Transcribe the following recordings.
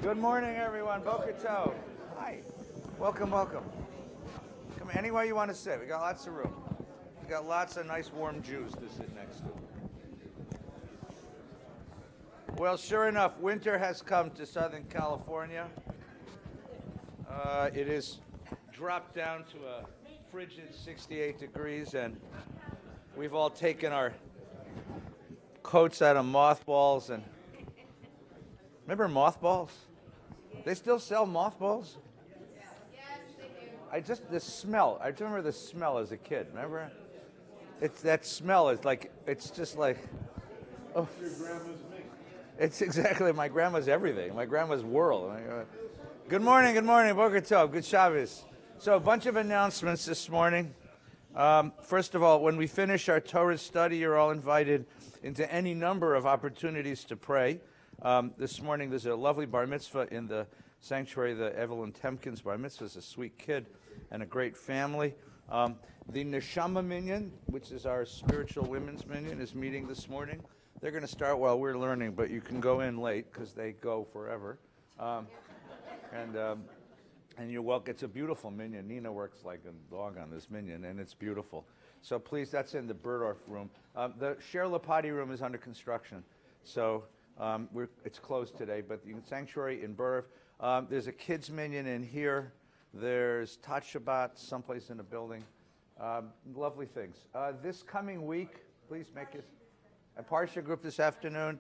Good morning, everyone. Boker Tov. Hi. Welcome, welcome. Come anywhere you want to sit. We got lots of room. We got lots of nice warm Jews to sit next to. Well, sure enough, winter has come to Southern California. It is dropped down to a frigid 68 degrees, and we've all taken our coats out of mothballs. And remember mothballs? They still sell mothballs? Yes, they do. The smell. I remember the smell as a kid. Remember? That smell is like, it's just like, oh. Your grandma's mix. It's exactly my grandma's everything. My grandma's world. Good morning, Boker Tov. Good Shabbos. So a bunch of announcements this morning. First of all, when we finish our Torah study, you're all invited into any number of opportunities to pray. This morning, there's a lovely bar mitzvah in the sanctuary. The Evelyn Temkins bar mitzvah is a sweet kid and a great family. The Neshama Minyan, which is our spiritual women's minyan, is meeting this morning. They're going to start while we're learning, but you can go in late because they go forever. And you're welcome. It's a beautiful minyan. Nina works like a dog on this minyan, and it's beautiful. So please, that's in the Burdorf room. The Sher Lapati room is under construction, so it's closed today. But the sanctuary in Burdorf, there's a kids minyan in here. There's Tat Shabbat someplace in the building. Lovely things. This coming week, please make it a Parsha group this afternoon.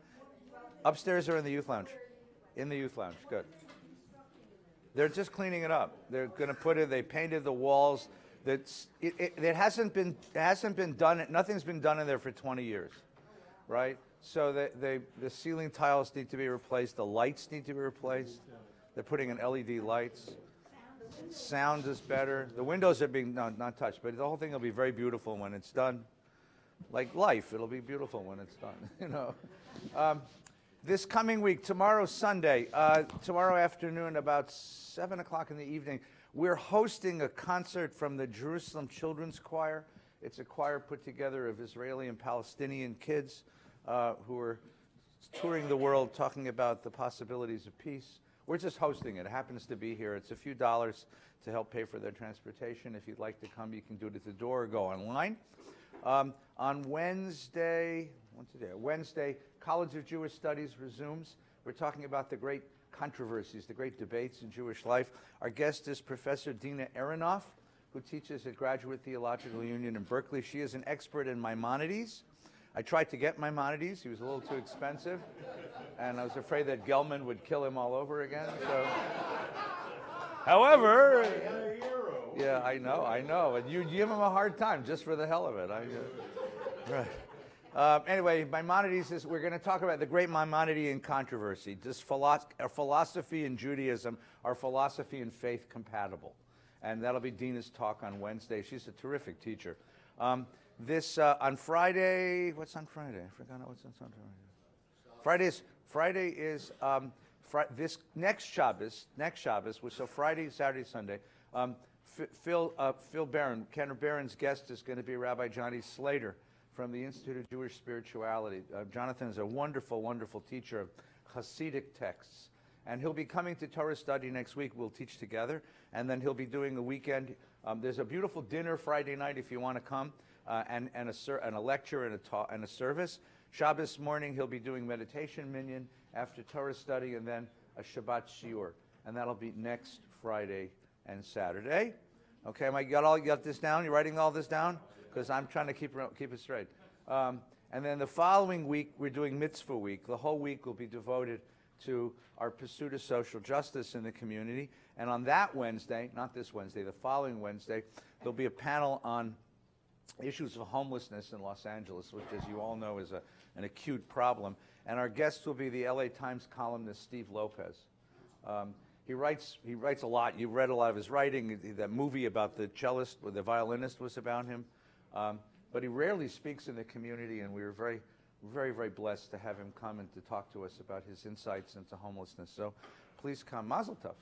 Upstairs or in the youth lounge? In the youth lounge. Good. They're just cleaning it up. They're going to put it. They painted the walls. It hasn't been done. Nothing's been done in there for 20 years, right? So the ceiling tiles need to be replaced. The lights need to be replaced. They're putting in LED lights. Sound is better. The windows are being not touched, but the whole thing will be very beautiful when it's done. Like life, it'll be beautiful when it's done. You know. This coming week, tomorrow Sunday, tomorrow afternoon, about 7 o'clock in the evening, we're hosting a concert from the Jerusalem Children's Choir. It's a choir put together of Israeli and Palestinian kids who are touring the world talking about the possibilities of peace. We're just hosting it. It happens to be here. It's a few dollars to help pay for their transportation. If you'd like to come, you can do it at the door or go online. On Wednesday, College of Jewish Studies resumes. We're talking about the great controversies, the great debates in Jewish life. Our guest is Professor Dina Aronoff, who teaches at Graduate Theological Union in Berkeley. She is an expert in Maimonides. I tried to get Maimonides. He was a little too expensive, and I was afraid that Gelman would kill him all over again. So, however, yeah, I know. And you give him a hard time just for the hell of it. Right. Anyway, Maimonides we're going to talk about the great Maimonidean controversy. Does philosophy in Judaism, are philosophy and faith compatible? And that'll be Dina's talk on Wednesday. She's a terrific teacher. On Friday, what's on Friday? I forgot what's on Friday. Friday is this next Shabbos, which so Friday, Saturday, Sunday. Phil Barron, Kenner Barron's guest is going to be Rabbi Johnny Slater from the Institute of Jewish Spirituality. Jonathan is a wonderful, wonderful teacher of Hasidic texts. And he'll be coming to Torah study next week. We'll teach together. And then he'll be doing a weekend. There's a beautiful dinner Friday night if you want to come, and a lecture and a service. Shabbos morning, he'll be doing meditation minyan after Torah study, and then a Shabbat shiur. And that'll be next Friday and Saturday. Okay, you got this down? You writing all this down? Because I'm trying to keep it straight. And then the following week, we're doing Mitzvah Week. The whole week will be devoted to our pursuit of social justice in the community. And on that Wednesday, not this Wednesday, the following Wednesday, there'll be a panel on issues of homelessness in Los Angeles, which, as you all know, is an acute problem. And our guest will be the LA Times columnist Steve Lopez. He writes a lot. You've read a lot of his writing. That movie about the cellist or the violinist was about him. But he rarely speaks in the community, and we were very, very, very blessed to have him come and to talk to us about his insights into homelessness. So please come. Mazel tov.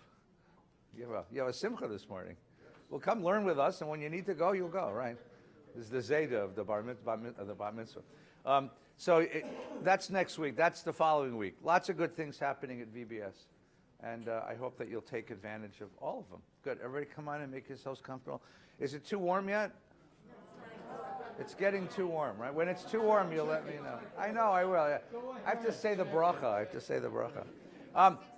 You have a simcha this morning. Well, come learn with us, and when you need to go, you'll go, right? This is the Zeta of the bar mitzvah. So that's next week. That's the following week. Lots of good things happening at VBS. And I hope that you'll take advantage of all of them. Good. Everybody come on and make yourselves comfortable. Is it too warm yet? It's getting too warm, right? When it's too warm, you'll let me know. I know, I will. Yeah. I have to say the bracha.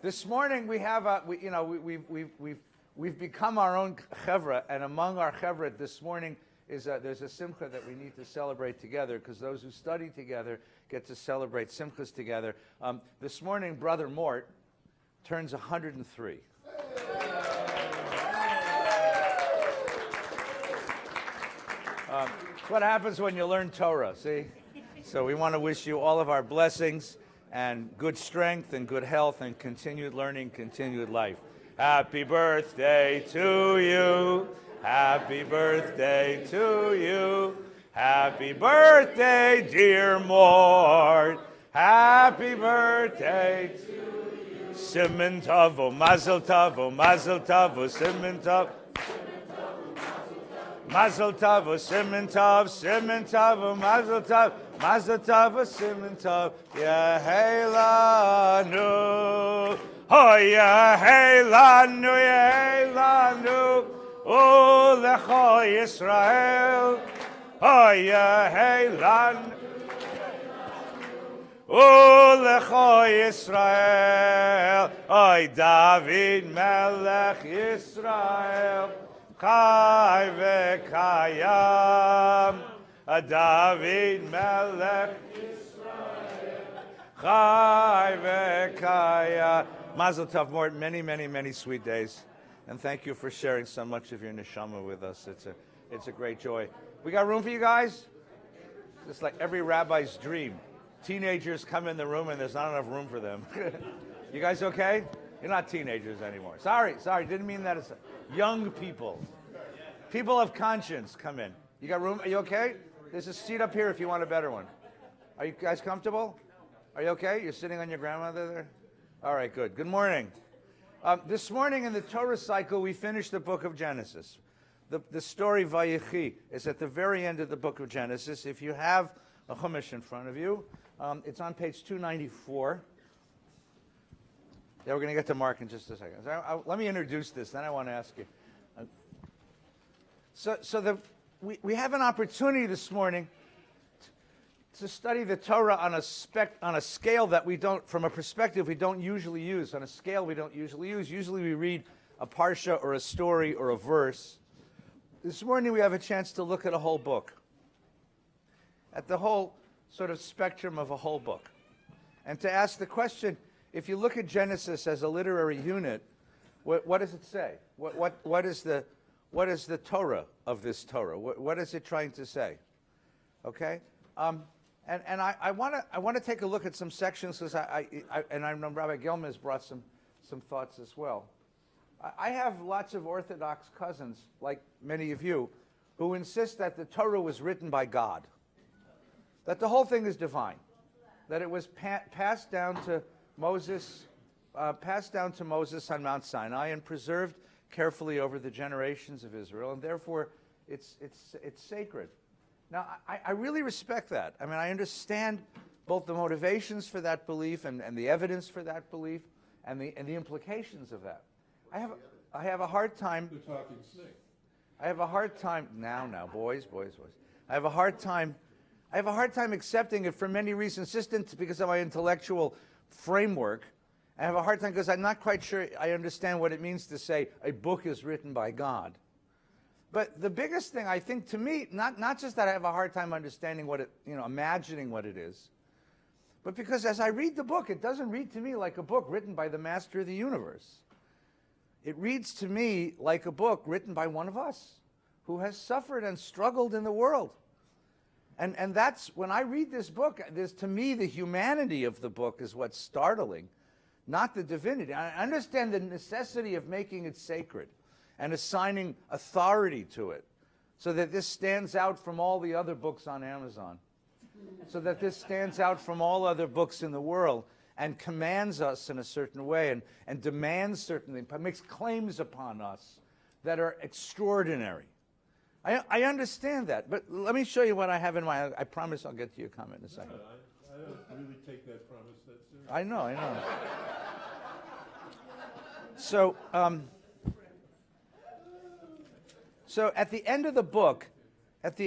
This morning we have we've become our own chevra, and among our chevra this morning is there's a simcha that we need to celebrate together, because those who study together get to celebrate simchas together. This morning, Brother Mort turns 103. It's what happens when you learn Torah, see? So we want to wish you all of our blessings and good strength and good health and continued learning, continued life. Happy birthday to you. Happy birthday to you. Happy birthday, dear Mort. Happy birthday to you. Simon Tov, Mazel Tov, Mazel Tov, Simon Tov. Mazel Tov, Simon Tov, Simon Tov, Mazel Tov, Mazel Tov, Simon Tov. Yehelanu, oh Yehelanu, Yehelanu, oh Lecho Yisrael, oh Yehelanu, oh Lecho Yisrael, oh David Melech Yisrael. Chai v'kayam, David Melech Yisrael. Chai v'kayam. Mazel Tov, Mort. Many, many, many sweet days, and thank you for sharing so much of your neshama with us. It's a great joy. We got room for you guys. It's like every rabbi's dream. Teenagers come in the room and there's not enough room for them. You guys okay? You're not teenagers anymore. Sorry, didn't mean that. As young people. People of conscience, come in. You got room? Are you okay? There's a seat up here if you want a better one. Are you guys comfortable? Are you okay? You're sitting on your grandmother there? All right, good. Good morning. This morning in the Torah cycle, we finished the book of Genesis. The story Vayechi is at the very end of the book of Genesis. If you have a Chumash in front of you, it's on page 294. Yeah, we're going to get to Mark in just a second. Let me introduce this, then I want to ask you. We have an opportunity this morning to study the Torah on a scale that we don't, from a perspective we don't usually use, on a scale we don't usually use. Usually we read a Parsha or a story or a verse. This morning we have a chance to look at a whole book, at the whole sort of spectrum of a whole book, and to ask the question, if you look at Genesis as a literary unit, what does it say? What is the Torah of this Torah? What is it trying to say? Okay, and I want to take a look at some sections, because I know Rabbi Gelman has brought some thoughts as well. I have lots of Orthodox cousins, like many of you, who insist that the Torah was written by God, that the whole thing is divine, that it was passed down to Moses on Mount Sinai and preserved carefully over the generations of Israel, and therefore it's sacred. Now, I really respect that. I mean, I understand both the motivations for that belief and the evidence for that belief and the implications of that. I have a hard time. The talking snake. I have a hard time now, boys. I have a hard time accepting it for many reasons, just because of my intellectual framework. I have a hard time because I'm not quite sure I understand what it means to say a book is written by God. But the biggest thing, I think, to me, not just that I have a hard time understanding what it, imagining what it is, but because as I read the book, it doesn't read to me like a book written by the master of the universe. It reads to me like a book written by one of us who has suffered and struggled in the world. And that's, when I read this book, to me, the humanity of the book is what's startling, not the divinity. I understand the necessity of making it sacred and assigning authority to it so that this stands out from all the other books on Amazon, so that this stands out from all other books in the world and commands us in a certain way and demands certain things, makes claims upon us that are extraordinary. I understand that, but let me show you what I have in mind. I promise I'll get to your comment in a second. I don't really take that promise that seriously. I know. So, so at the end of the book, I'll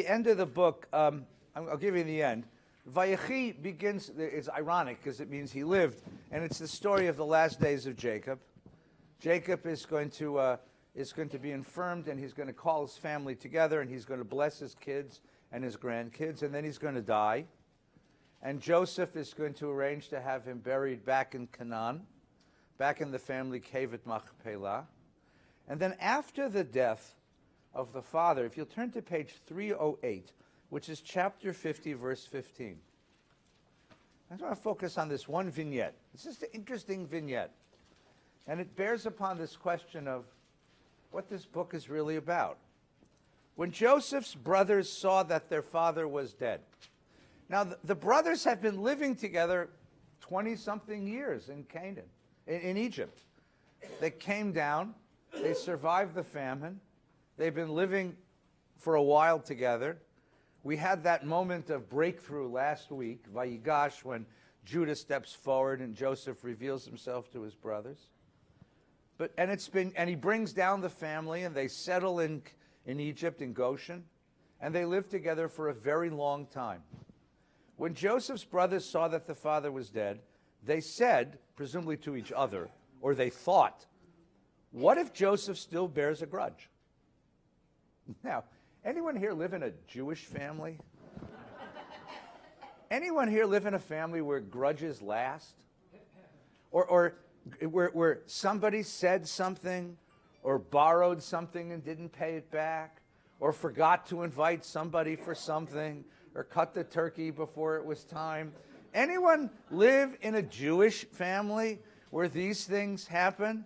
give you the end. Vayechi begins. It's ironic because it means he lived, and it's the story of the last days of Jacob. Jacob is going to be infirmed, and he's going to call his family together, and he's going to bless his kids and his grandkids, and then he's going to die. And Joseph is going to arrange to have him buried back in Canaan, back in the family cave at Machpelah. And then after the death of the father, if you'll turn to page 308, which is chapter 50, verse 15. I just want to focus on this one vignette. It's just an interesting vignette. And it bears upon this question of what this book is really about. When Joseph's brothers saw that their father was dead. Now, the brothers have been living together 20-something years in Canaan, in Egypt. They came down. They survived the famine. They've been living for a while together. We had that moment of breakthrough last week, Vayigash, when Judah steps forward and Joseph reveals himself to his brothers. And he brings down the family, and they settle in Egypt, in Goshen, and they live together for a very long time. When Joseph's brothers saw that the father was dead, they said, presumably to each other, or they thought, what if Joseph still bears a grudge? Now, anyone here live in a Jewish family? Anyone here live in a family where grudges last? Or where somebody said something or borrowed something and didn't pay it back, or forgot to invite somebody for something, or cut the turkey before it was time? Anyone live in a Jewish family where these things happen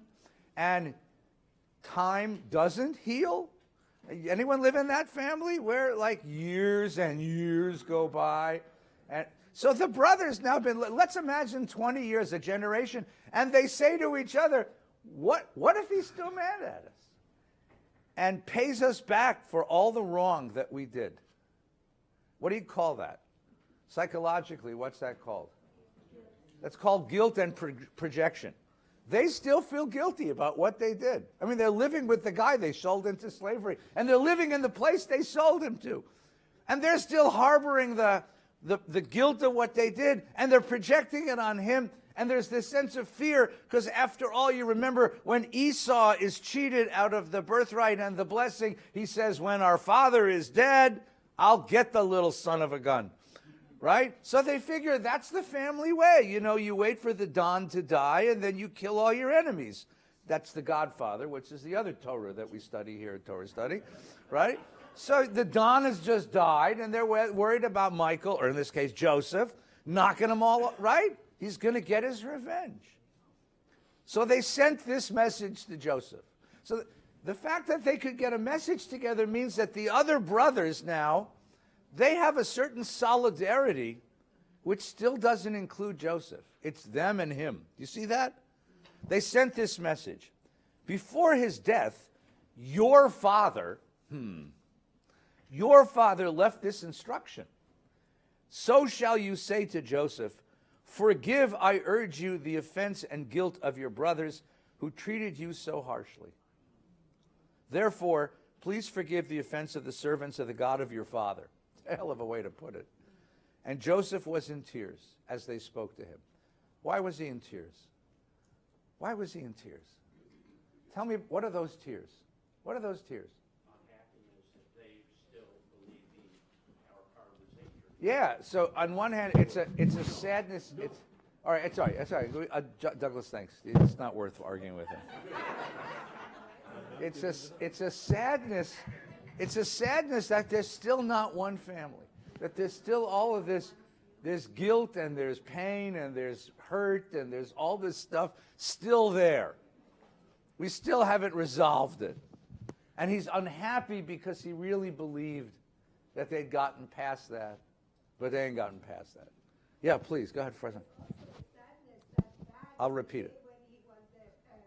and time doesn't heal? Anyone live in that family where like years and years go by? And so the brothers now let's imagine 20 years, a generation, and they say to each other, what if he's still mad at us and pays us back for all the wrong that we did? What do you call that? Psychologically, what's that called? That's called guilt and projection. They still feel guilty about what they did. I mean, they're living with the guy they sold into slavery, and they're living in the place they sold him to. And they're still harboring the guilt of what they did, and they're projecting it on him. And there's this sense of fear, because after all, you remember when Esau is cheated out of the birthright and the blessing, he says, when our father is dead, I'll get the little son of a gun. Right? So they figure that's the family way. You know, you wait for the Don to die, and then you kill all your enemies. That's the Godfather, which is the other Torah that we study here at Torah Study. Right? So the Don has just died, and they're worried about Michael, or in this case, Joseph, knocking them all, right? He's going to get his revenge. So they sent this message to Joseph. So the fact that they could get a message together means that the other brothers now, they have a certain solidarity which still doesn't include Joseph. It's them and him. Do you see that? They sent this message. Before his death, your father left this instruction. So shall you say to Joseph, forgive, I urge you, the offense and guilt of your brothers who treated you so harshly. Therefore, please forgive the offense of the servants of the God of your father. A hell of a way to put it. And Joseph was in tears as they spoke to him. Why was he in tears? Why was he in tears? Tell me, what are those tears? What are those tears? Unhappiness that they still believe our part was hatred. Yeah, so on one hand, it's a sadness. It's all right. It's all right. Douglas, thanks. It's not worth arguing with him. It's a sadness. It's a sadness that there's still not one family. That there's still all of this. There's guilt and there's pain and there's hurt and there's all this stuff still there. We still haven't resolved it. And he's unhappy because he really believed that they'd gotten past that. But they ain't gotten past that. Yeah, please, go ahead, President. I'll repeat it. When he was the son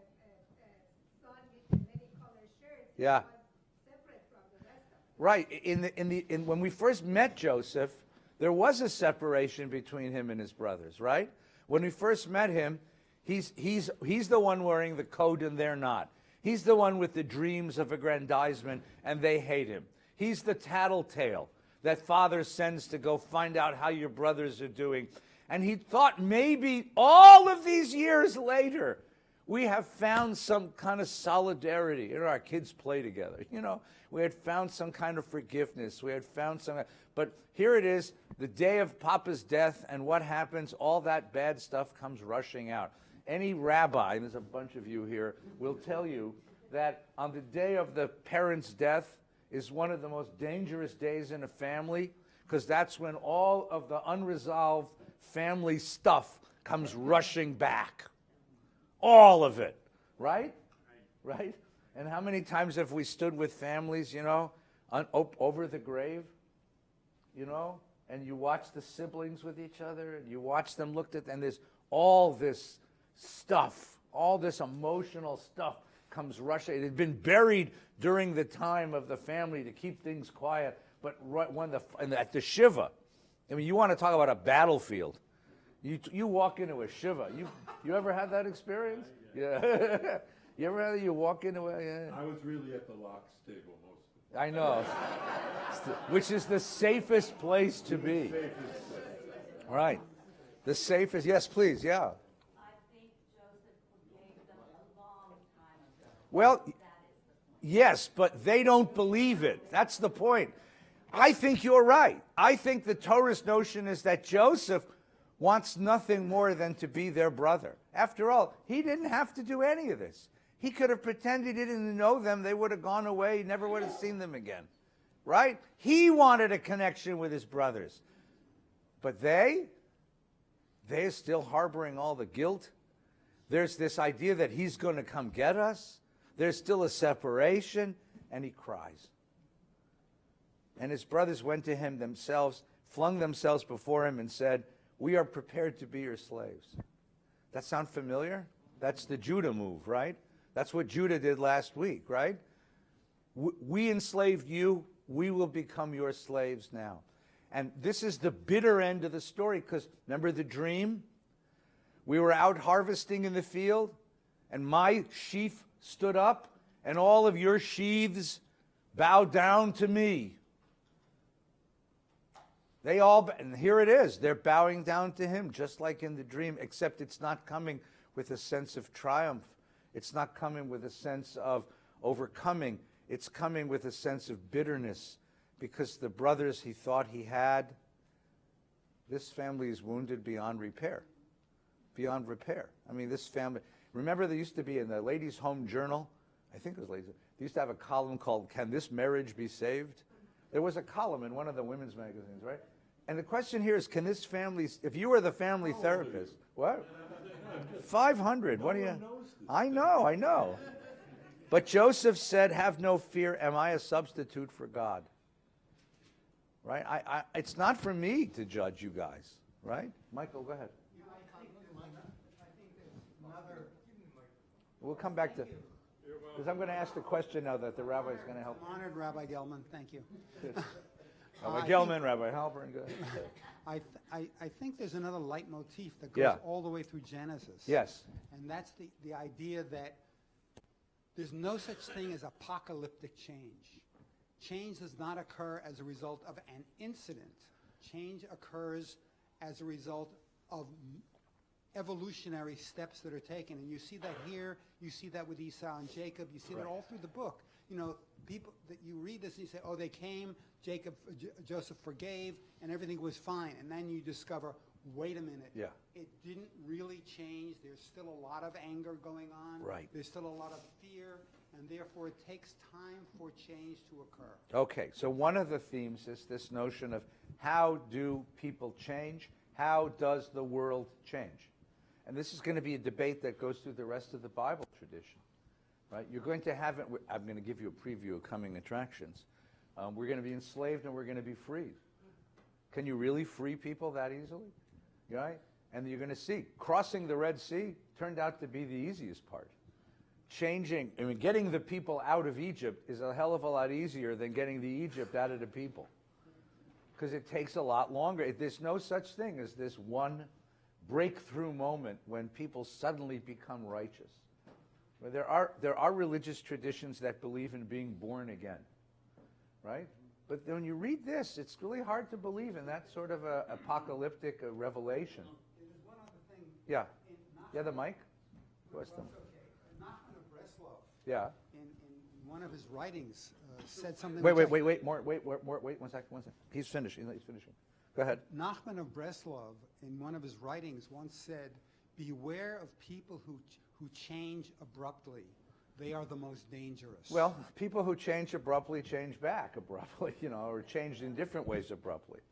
with the many colored shirts, Yeah. he was separate from the rest of them. Right. When we first met Joseph, there was a separation between him and his brothers, right? When we first met him, He's the one wearing the coat and they're not. He's the one with the dreams of aggrandizement and they hate him. He's the tattletale that father sends to go find out how your brothers are doing. And he thought maybe all of these years later, we have found some kind of solidarity. You know, our kids play together. You know, we had found some kind of forgiveness. We had found some, but here it is, the day of Papa's death, and what happens? All that bad stuff comes rushing out. Any rabbi, and there's a bunch of you here, will tell you that on the day of the parent's death is one of the most dangerous days in a family, because that's when all of the unresolved family stuff comes rushing back. All of it, right? Right? And how many times have we stood with families, you know, over the grave, you know, and you watch the siblings with each other, and you watch them looked at, and there's all this stuff, all this emotional stuff comes rushing. It had been buried during the time of the family to keep things quiet, but when at the Shiva, I mean, you want to talk about a battlefield. You walk into a Shiva. You ever had that experience? Yeah. You ever had you walk into a... Yeah. I was really at the locks table most of the I know. Which is the safest place to be. Right. The safest. Yes, please. Yeah. I think Joseph forgave them a long time ago. Well, That is the point. yes, but they don't believe it. That's the point. I think you're right. I think the Torah's notion is that Joseph wants nothing more than to be their brother. After all, he didn't have to do any of this. He could have pretended he didn't know them. They would have gone away. He never would have seen them again. Right? He wanted a connection with his brothers. But they're still harboring all the guilt. There's this idea that he's going to come get us. There's still a separation, and he cries. And his brothers went to him themselves, flung themselves before him and said, "We are prepared to be your slaves." That sound familiar? That's the Judah move, right? That's what Judah did last week, right? We enslaved you. We will become your slaves now. And this is the bitter end of the story, because remember the dream? We were out harvesting in the field, and my sheaf stood up, and all of your sheaves bowed down to me. And here it is. They're bowing down to him, just like in the dream, except it's not coming with a sense of triumph. It's not coming with a sense of overcoming. It's coming with a sense of bitterness, because the brothers he thought he had, this family is wounded beyond repair. Beyond repair. I mean, this family, remember there used to be in the Ladies' Home Journal, I think it was Ladies, they used to have a column called, "Can This Marriage Be Saved?" There was a column in one of the women's magazines, right? And the question here is, can this family, if you were the family therapist, what? 500, what do you? I know. But Joseph said, "Have no fear, am I a substitute for God?" Right? It's not for me to judge you guys, right? Michael, go ahead. We'll come back to, because I'm going to ask the question now that the rabbi is going to help. Honored Rabbi Gelman, thank you. Rabbi Gelman, Rabbi Halpern, go ahead. I think there's another leitmotif that goes Yeah. all the way through Genesis. Yes. And that's the idea that there's no such thing as apocalyptic change. Change does not occur as a result of an incident. Change occurs as a result of evolutionary steps that are taken. And you see that here, you see that with Esau and Jacob, you see that all through the book. You know, people that you read this and you say, oh, they came, Joseph forgave, and everything was fine. And then you discover, wait a minute. Yeah. It didn't really change. There's still a lot of anger going on. Right. There's still a lot of fear, and therefore it takes time for change to occur. Okay, so one of the themes is this notion of how do people change? How does the world change? And this is going to be a debate that goes through the rest of the Bible tradition, right? You're going to have it. I'm going to give you a preview of coming attractions. We're going to be enslaved and we're going to be freed. Can you really free people that easily? Right? And you're going to see, crossing the Red Sea turned out to be the easiest part. Getting the people out of Egypt is a hell of a lot easier than getting the Egypt out of the people. Because it takes a lot longer. There's no such thing as this one breakthrough moment when people suddenly become righteous. Well, there are religious traditions that believe in being born again, right? But when you read this, it's really hard to believe in that sort of a apocalyptic revelation. There's one other thing. Yeah. In Yeah, the mic? What's Well, the? it's okay. Nachman of Breslau, Yeah. in one of his writings, said something. Wait, which wait, one second. He's finishing. Go ahead. Nachman of Breslov, in one of his writings, once said, "Beware of people who change abruptly. They are the most dangerous." Well, people who change abruptly change back abruptly, or change in different ways abruptly,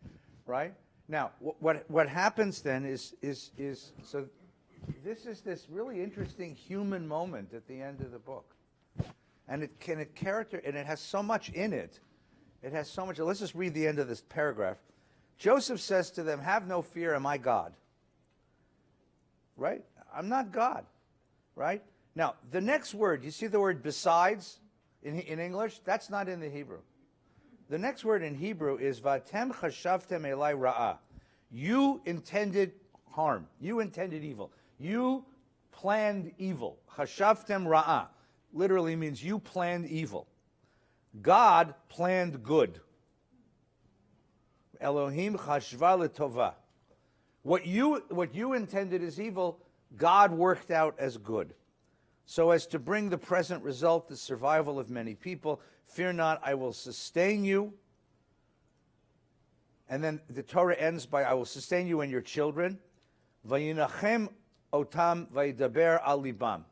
right? Now, what happens then is so this is this really interesting human moment at the end of the book, and it has so much in it. It has so much. Let's just read the end of this paragraph. Joseph says to them, "Have no fear, am I God?" Right? I'm not God. Right? Now, the next word, you see the word besides in English? That's not in the Hebrew. The next word in Hebrew is Vatem chashavtem elai ra'ah. You intended harm. You intended evil. You planned evil. Chashavtem ra'ah literally means you planned evil. God planned good. Elohim chashva letova. What you intended as evil, God worked out as good, so as to bring the present result, the survival of many people. Fear not, I will sustain you. And then the Torah ends by, I will sustain you and your children. Vayinachem otam vayidaber al libam.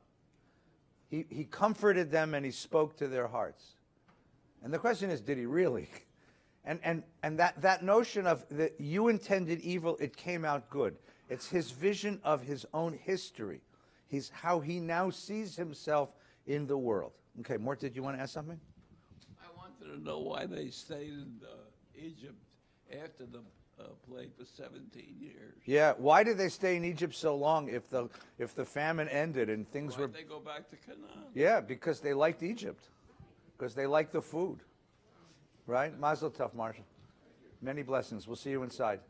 He comforted them and he spoke to their hearts. And the question is, did he really? And that notion of that you intended evil, it came out good. It's his vision of his own history. He's how he now sees himself in the world. Okay, Mort, did you want to ask something? I wanted to know why they stayed in Egypt after the plague for 17 years. Yeah, why did they stay in Egypt so long if the famine ended and things Why'd were? they go back to Canaan? Yeah, because they liked Egypt, because they liked the food, right? Mazel tov, Marshall. Many blessings. We'll see you inside.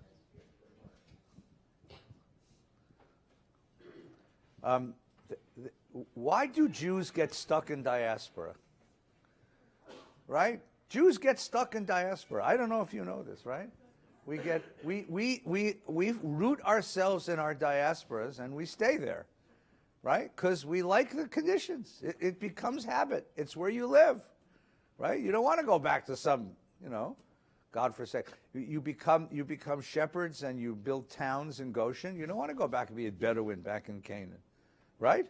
Why do Jews get stuck in diaspora? Right? Jews get stuck in diaspora. I don't know if you know this, right? We root ourselves in our diasporas and we stay there, right? Because we like the conditions. It becomes habit. It's where you live, right? You don't want to go back to some, God forsake. You become shepherds and you build towns in Goshen. You don't want to go back and be a Bedouin back in Canaan, right?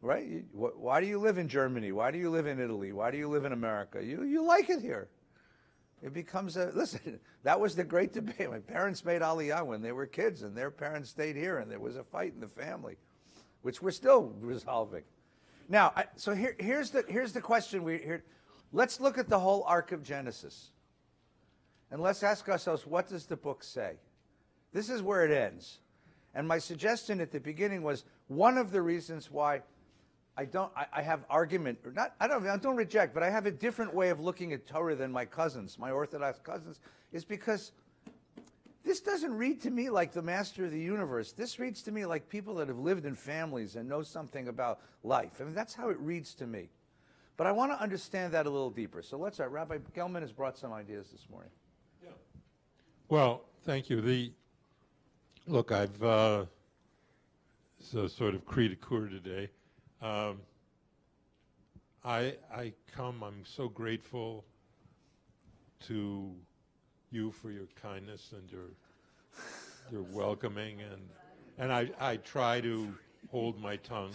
Right? Why do you live in Germany? Why do you live in Italy? Why do you live in America? You like it here. It becomes listen, that was the great debate. My parents made Aliyah when they were kids, and their parents stayed here, and there was a fight in the family, which we're still resolving. Now, so here's the question. Let's look at the whole arc of Genesis. And let's ask ourselves, what does the book say? This is where it ends. And my suggestion at the beginning was one of the reasons why I have argument, or not, I don't reject, but I have a different way of looking at Torah than my cousins, my Orthodox cousins, is because this doesn't read to me like the master of the universe. This reads to me like people that have lived in families and know something about life. I mean, that's how it reads to me. But I want to understand that a little deeper. So Rabbi Gelman has brought some ideas this morning. Yeah. Well, thank you. Look, I've so sort of cri de coeur today. I'm so grateful to you for your kindness and your welcoming, and I try to hold my tongue.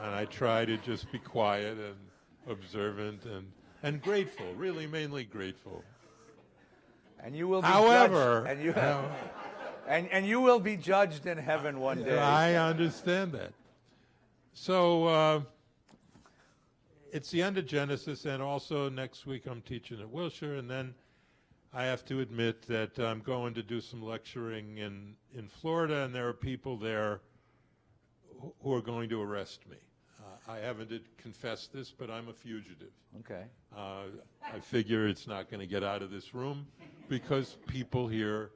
And I try to just be quiet and observant and grateful, really mainly grateful. And you will be However, judged, and you will be judged in heaven one day. I understand that. So it's the end of Genesis, and also next week I'm teaching at Wilshire, and then I have to admit that I'm going to do some lecturing in Florida, and there are people there who are going to arrest me. I haven't confessed this, but I'm a fugitive. Okay. I figure it's not going to get out of this room because people here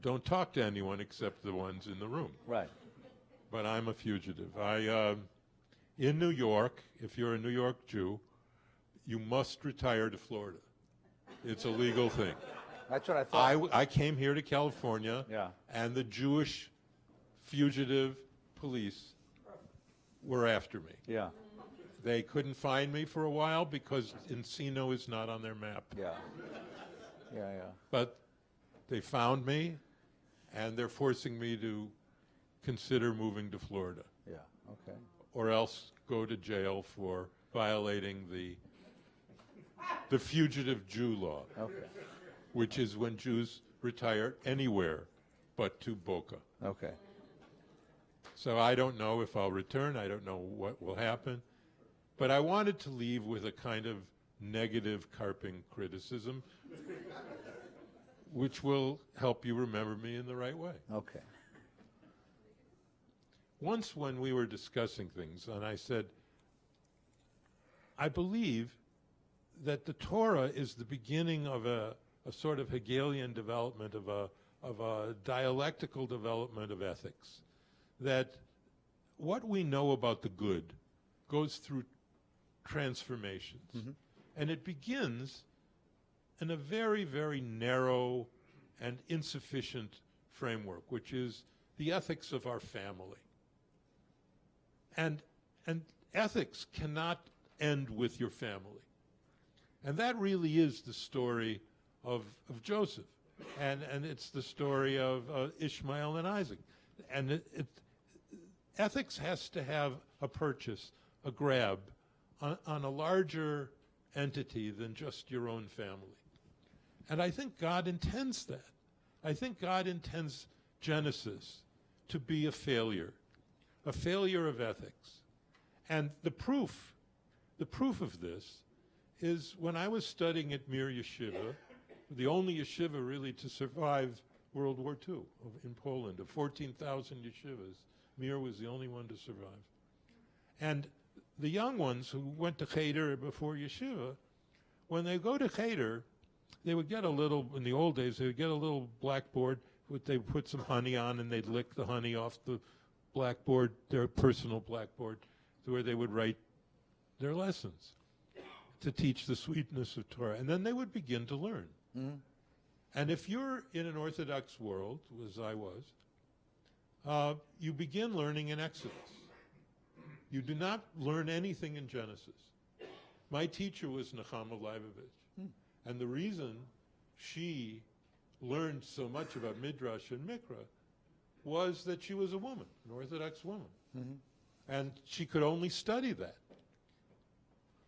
don't talk to anyone except the ones in the room. Right. But I'm a fugitive. In New York, if you're a New York Jew, you must retire to Florida. It's a legal thing. That's what I thought. I came here to California, Yeah. and the Jewish fugitive police were after me. Yeah. They couldn't find me for a while because Encino is not on their map. Yeah. Yeah. Yeah. But they found me, and they're forcing me to consider moving to Florida, Yeah. Okay. or else go to jail for violating the fugitive Jew law, Okay. which is when Jews retire anywhere but to Boca. Okay. So I don't know if I'll return. I don't know what will happen. But I wanted to leave with a kind of negative carping criticism, which will help you remember me in the right way. Okay. Once when we were discussing things, and I said, I believe that the Torah is the beginning of a sort of Hegelian development, of a dialectical development of ethics. That what we know about the good goes through transformations. And it begins in a very, very narrow and insufficient framework, which is the ethics of our family. And ethics cannot end with your family. And that really is the story of Joseph. And it's the story of Ishmael and Isaac. And ethics has to have a purchase, a grab, on a larger entity than just your own family. And I think God intends that. I think God intends Genesis to be a failure of ethics. And the proof of this is when I was studying at Mir Yeshiva, the only yeshiva really to survive World War II in Poland. Of 14,000 yeshivas, Mir was the only one to survive. And the young ones who went to Cheder before yeshiva, when they go to Cheder, they would get a little, in the old days, they would get a little blackboard, they would put some honey on, and they'd lick the honey off the blackboard, their personal blackboard, to where they would write their lessons to teach the sweetness of Torah. And then they would begin to learn. And if you're in an Orthodox world, as I was, you begin learning in Exodus. You do not learn anything in Genesis. My teacher was Nechama Leibovich. And the reason she learned so much about Midrash and Mikra was that she was a woman, an Orthodox woman. And she could only study that.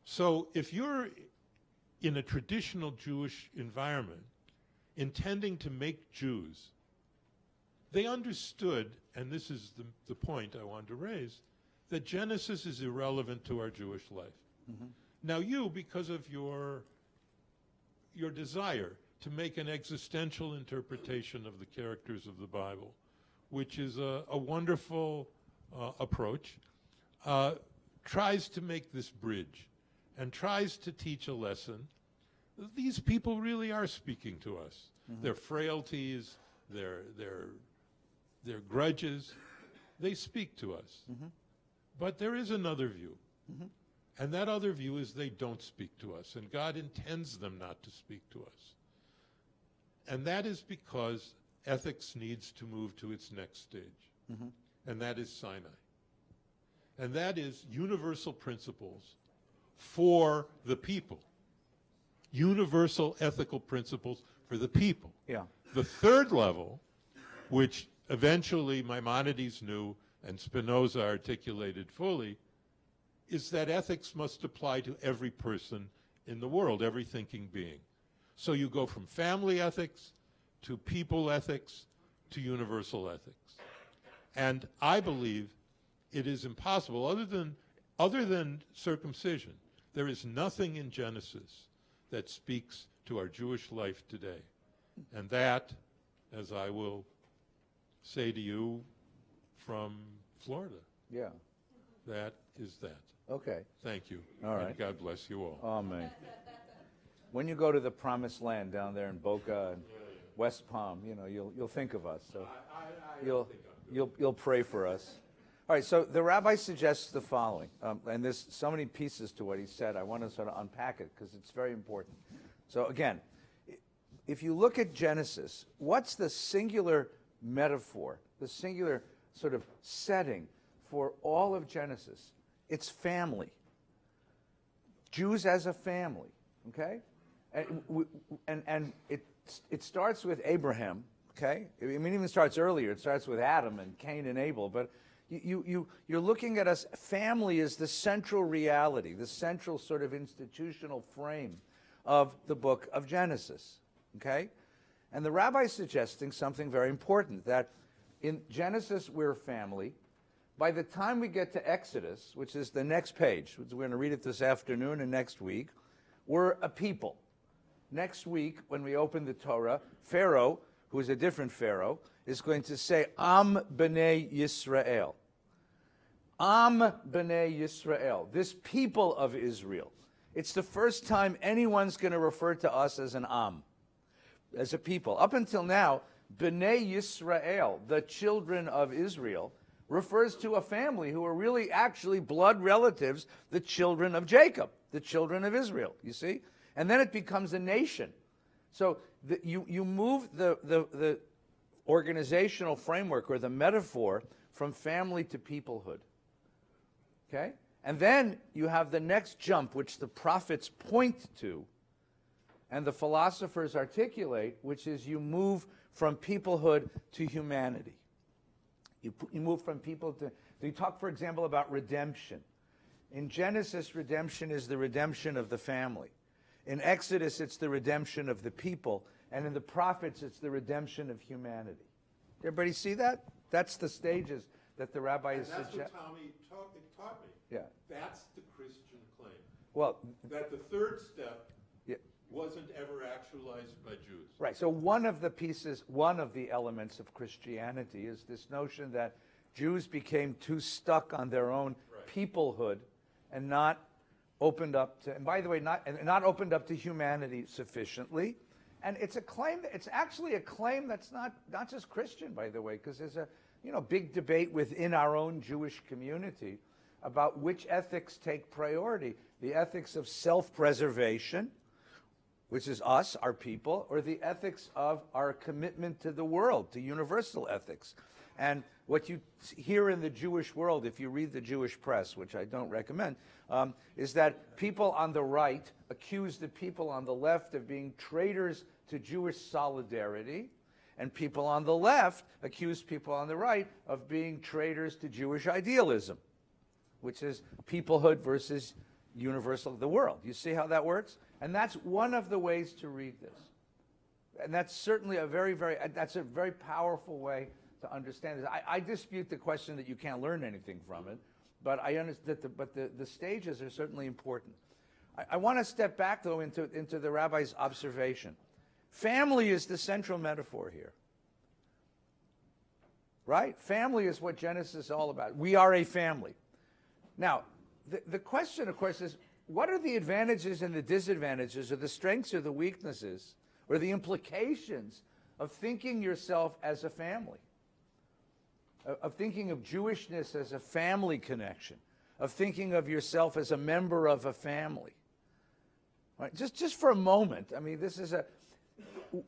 So if you're in a traditional Jewish environment, intending to make Jews, they understood, and this is the point I wanted to raise, that Genesis is irrelevant to our Jewish life. Now you, because of your desire to make an existential interpretation of the characters of the Bible, which is a wonderful approach, tries to make this bridge and tries to teach a lesson. These people really are speaking to us. Their frailties, their grudges, they speak to us. But there is another view. And that other view is they don't speak to us. And God intends them not to speak to us. And that is because ethics needs to move to its next stage. And that is Sinai. And that is universal principles for the people. Universal ethical principles for the people. Yeah. The third level, which eventually Maimonides knew and Spinoza articulated fully, is that ethics must apply to every person in the world, every thinking being. So you go from family ethics to people ethics to universal ethics. And I believe it is impossible, other than circumcision, there is nothing in Genesis that speaks to our Jewish life today. And that, as I will say to you from Florida, Yeah. that is that. Okay. Thank you. All right. And God bless you all. Amen. When you go to the promised land down there in Boca, and West Palm, you know, you'll think of us. So I you'll, don't think I'm good. you'll pray for us. All right, so the rabbi suggests the following, and there's so many pieces to what he said. I want to sort of unpack it because it's very important. So again, if you look at Genesis, what's the singular metaphor, the singular sort of setting for all of Genesis? It's family. Jews as a family, okay? And it starts with Abraham, okay? I mean, it even starts earlier. It starts with Adam and Cain and Abel, but you're looking at us. Family is the central reality, the central sort of institutional frame of the book of Genesis, okay? And the rabbi is suggesting something very important, that in Genesis we're family. By the time we get to Exodus, which is the next page, which we're going to read it this afternoon and next week, we're a people. Next week, when we open the Torah, Pharaoh, who is a different Pharaoh, is going to say, Am B'nai Yisrael. Am B'nai Yisrael. This people of Israel. It's the first time anyone's going to refer to us as an Am, as a people. Up until now, B'nai Yisrael, the children of Israel, refers to a family who are really actually blood relatives, the children of Jacob, the children of Israel, you see? And then it becomes a nation. So you move the organizational framework or the metaphor from family to peoplehood. Okay? And then you have the next jump, which the prophets point to, and the philosophers articulate, which is you move from peoplehood to humanity. You move from people to... You talk, for example, about redemption. In Genesis, redemption is the redemption of the family. In Exodus, it's the redemption of the people. And in the prophets, it's the redemption of humanity. Everybody see that? That's the stages that the rabbi is suggesting. That's what Tommy taught me. Yeah. That's the Christian claim. Well, That the third step yeah. wasn't ever actualized by Jews. Right. So one of the pieces, one of the elements of Christianity is this notion that Jews became too stuck on their own peoplehood and not opened up to, and by the way, not opened up to humanity sufficiently. And it's a claim, it's actually a claim that's not just Christian, by the way, because there's a big debate within our own Jewish community about which ethics take priority. The ethics of self-preservation, which is us, our people, or the ethics of our commitment to the world, to universal ethics. And what you hear in the Jewish world, if you read the Jewish press, which I don't recommend, is that people on the right accuse the people on the left of being traitors to Jewish solidarity, and people on the left accuse people on the right of being traitors to Jewish idealism, which is peoplehood versus universal, the world. You see how that works? And that's one of the ways to read this. And that's certainly a very powerful way to understand this. I dispute the question that you can't learn anything from it, but I understand that the stages are certainly important. I want to step back, though, into the rabbi's observation. Family is the central metaphor here. Right? Family is what Genesis is all about. We are a family. Now, the question, of course, is what are the advantages and the disadvantages, or the strengths or the weaknesses, or the implications of thinking yourself as a family? Of thinking of Jewishness as a family connection, of thinking of yourself as a member of a family. Right? Just for a moment, I mean,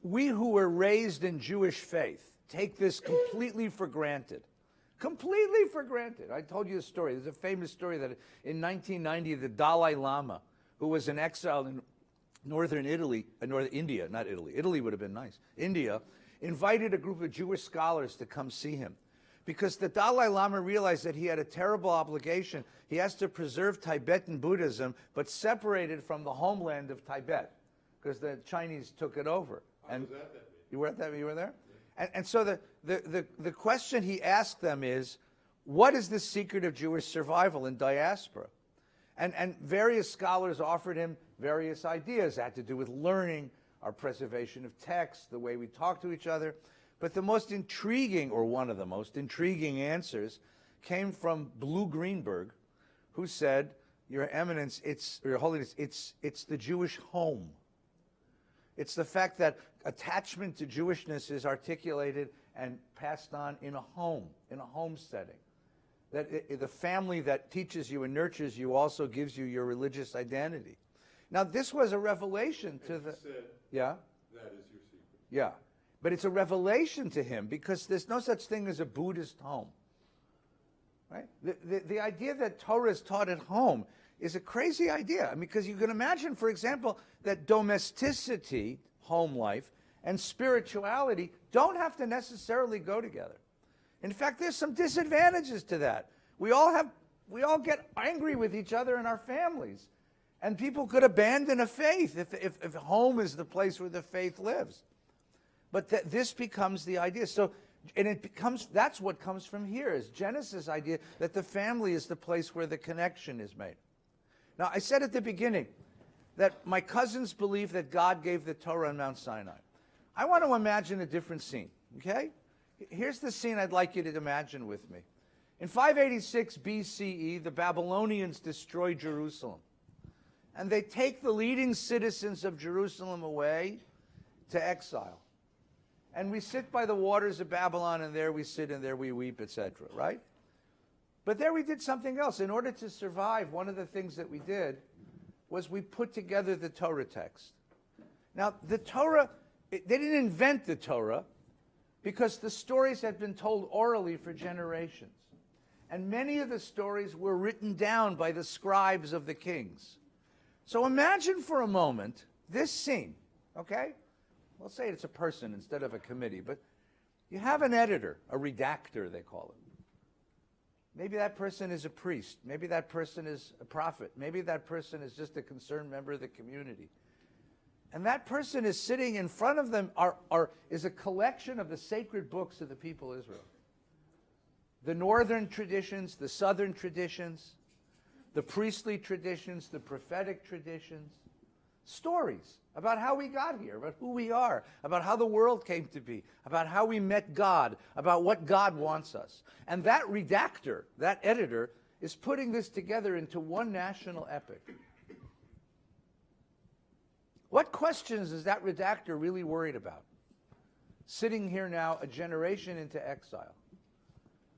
we who were raised in Jewish faith take this completely for granted. Completely for granted. I told you a story. There's a famous story that in 1990, the Dalai Lama, who was in exile in northern India, not Italy. Italy would have been nice. India, invited a group of Jewish scholars to come see him. Because the Dalai Lama realized that he had a terrible obligation. He has to preserve Tibetan Buddhism, but separated from the homeland of Tibet, because the Chinese took it over. I was at that meeting. You were at that? You were there? And so the question he asked them is, what is the secret of Jewish survival in diaspora? And various scholars offered him various ideas that had to do with learning, our preservation of text, the way we talk to each other. But the most intriguing, or one of the most intriguing answers, came from Blue Greenberg, who said, Your Eminence, Your Holiness, it's the Jewish home. It's the fact that attachment to Jewishness is articulated and passed on in a home setting. That the family that teaches you and nurtures you also gives you your religious identity. Now, this was a revelation to the... Yeah? That is your secret. Yeah. But it's a revelation to him because there's no such thing as a Buddhist home. Right? The idea that Torah is taught at home is a crazy idea. I mean, because you can imagine, for example, that domesticity, home life, and spirituality don't have to necessarily go together. In fact, there's some disadvantages to that. We all get angry with each other in our families. And people could abandon a faith if home is the place where the faith lives. But this becomes the idea. So, and that's what comes from here, is Genesis' idea that the family is the place where the connection is made. Now, I said at the beginning that my cousins believe that God gave the Torah on Mount Sinai. I want to imagine a different scene, okay? Here's the scene I'd like you to imagine with me. In 586 BCE, the Babylonians destroy Jerusalem. And they take the leading citizens of Jerusalem away to exile. And we sit by the waters of Babylon, and there we sit, and there we weep, etc., right? But there we did something else. In order to survive, one of the things that we did was we put together the Torah text. Now, the Torah, they didn't invent the Torah because the stories had been told orally for generations. And many of the stories were written down by the scribes of the kings. So imagine for a moment this scene, okay? We'll say it's a person instead of a committee, but you have an editor, a redactor, they call it. Maybe that person is a priest. Maybe that person is a prophet. Maybe that person is just a concerned member of the community. And that person is sitting in front of them is a collection of the sacred books of the people of Israel. The northern traditions, the southern traditions, the priestly traditions, the prophetic traditions, stories about how we got here, about who we are, about how the world came to be, about how we met God, about what God wants us. And that redactor, that editor, is putting this together into one national epic. What questions is that redactor really worried about? Sitting here now, a generation into exile.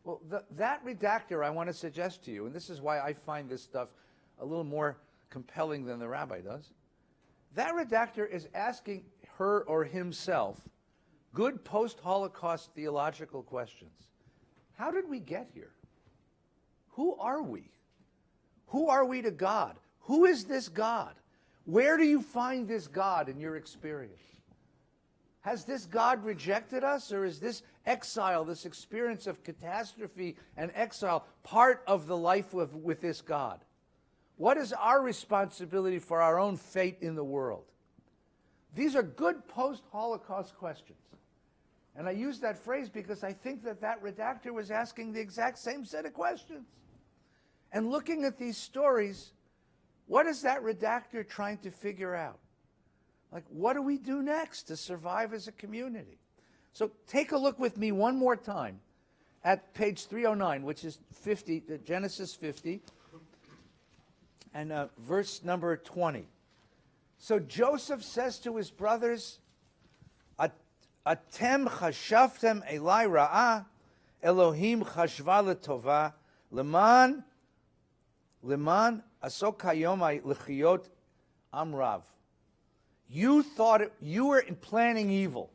Well, that redactor, I want to suggest to you, and this is why I find this stuff a little more compelling than the rabbi does. That redactor is asking her or himself good post-Holocaust theological questions. How did we get here? Who are we? Who are we to God? Who is this God? Where do you find this God in your experience? Has this God rejected us, or is this exile, this experience of catastrophe and exile, part of the life with this God? What is our responsibility for our own fate in the world? These are good post-Holocaust questions. And I use that phrase because I think that redactor was asking the exact same set of questions. And looking at these stories, what is that redactor trying to figure out? Like, what do we do next to survive as a community? So take a look with me one more time at page 309, which is 50, Genesis 50, and verse number 20. So Joseph says to his brothers, Atem chashaftem elai ra'ah, Elohim chashva letova, leman asok hayom lechiyot amrav. You thought you were planning evil.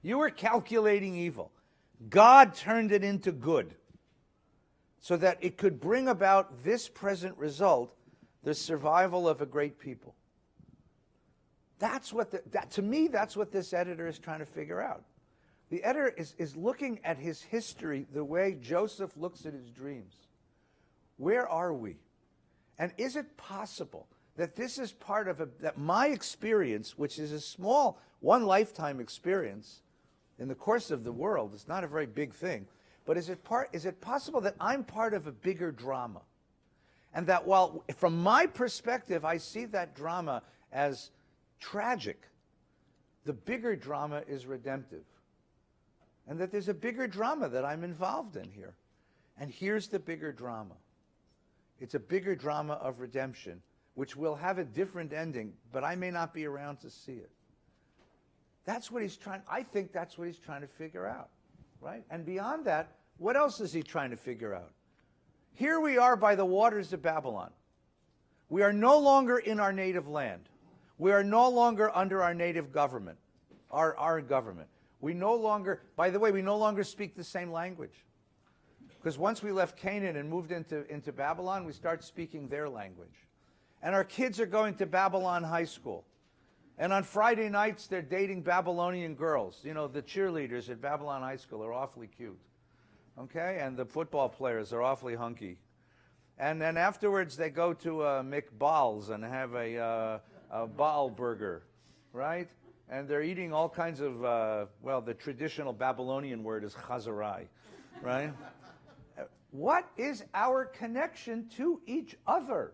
You were calculating evil. God turned it into good so that it could bring about this present result, the survival of a great people. To me, that's what this editor is trying to figure out. The editor is looking at his history the way Joseph looks at his dreams. Where are we? And is it possible that this is part of that my experience, which is a small, one lifetime experience in the course of the world, it's not a very big thing, but is it possible that I'm part of a bigger drama? And that while, from my perspective, I see that drama as tragic, the bigger drama is redemptive. And that there's a bigger drama that I'm involved in here. And here's the bigger drama. It's a bigger drama of redemption, which will have a different ending, but I may not be around to see it. That's what he's trying, I think that's what he's trying to figure out, right? And beyond that, what else is he trying to figure out? Here we are by the waters of Babylon. We are no longer in our native land. We are no longer under our native government, our government. We no longer, by the way, we no longer speak the same language. Because once we left Canaan and moved into Babylon, we start speaking their language. And our kids are going to Babylon High School. And on Friday nights, they're dating Babylonian girls. You know, the cheerleaders at Babylon High School are awfully cute. Okay? And the football players are awfully hunky. And then afterwards, they go to McBall's and have a Baal burger, right? And they're eating all kinds of, well, the traditional Babylonian word is chazarai, right? What is our connection to each other?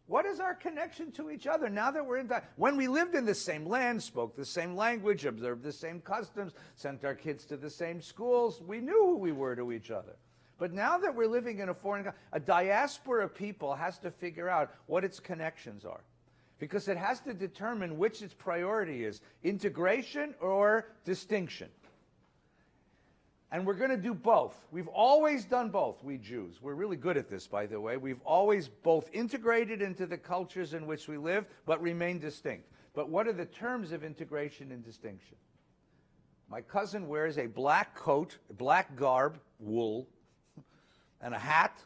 What is our connection to each other now that we're in that? When we lived in the same land, spoke the same language, observed the same customs, sent our kids to the same schools, we knew who we were to each other. But now that we're living in a diaspora of people has to figure out what its connections are. Because it has to determine which its priority is, integration or distinction. And we're going to do both. We've always done both, we Jews. We're really good at this, by the way. We've always both integrated into the cultures in which we live, but remained distinct. But what are the terms of integration and distinction? My cousin wears a black coat, black garb, wool, and a hat,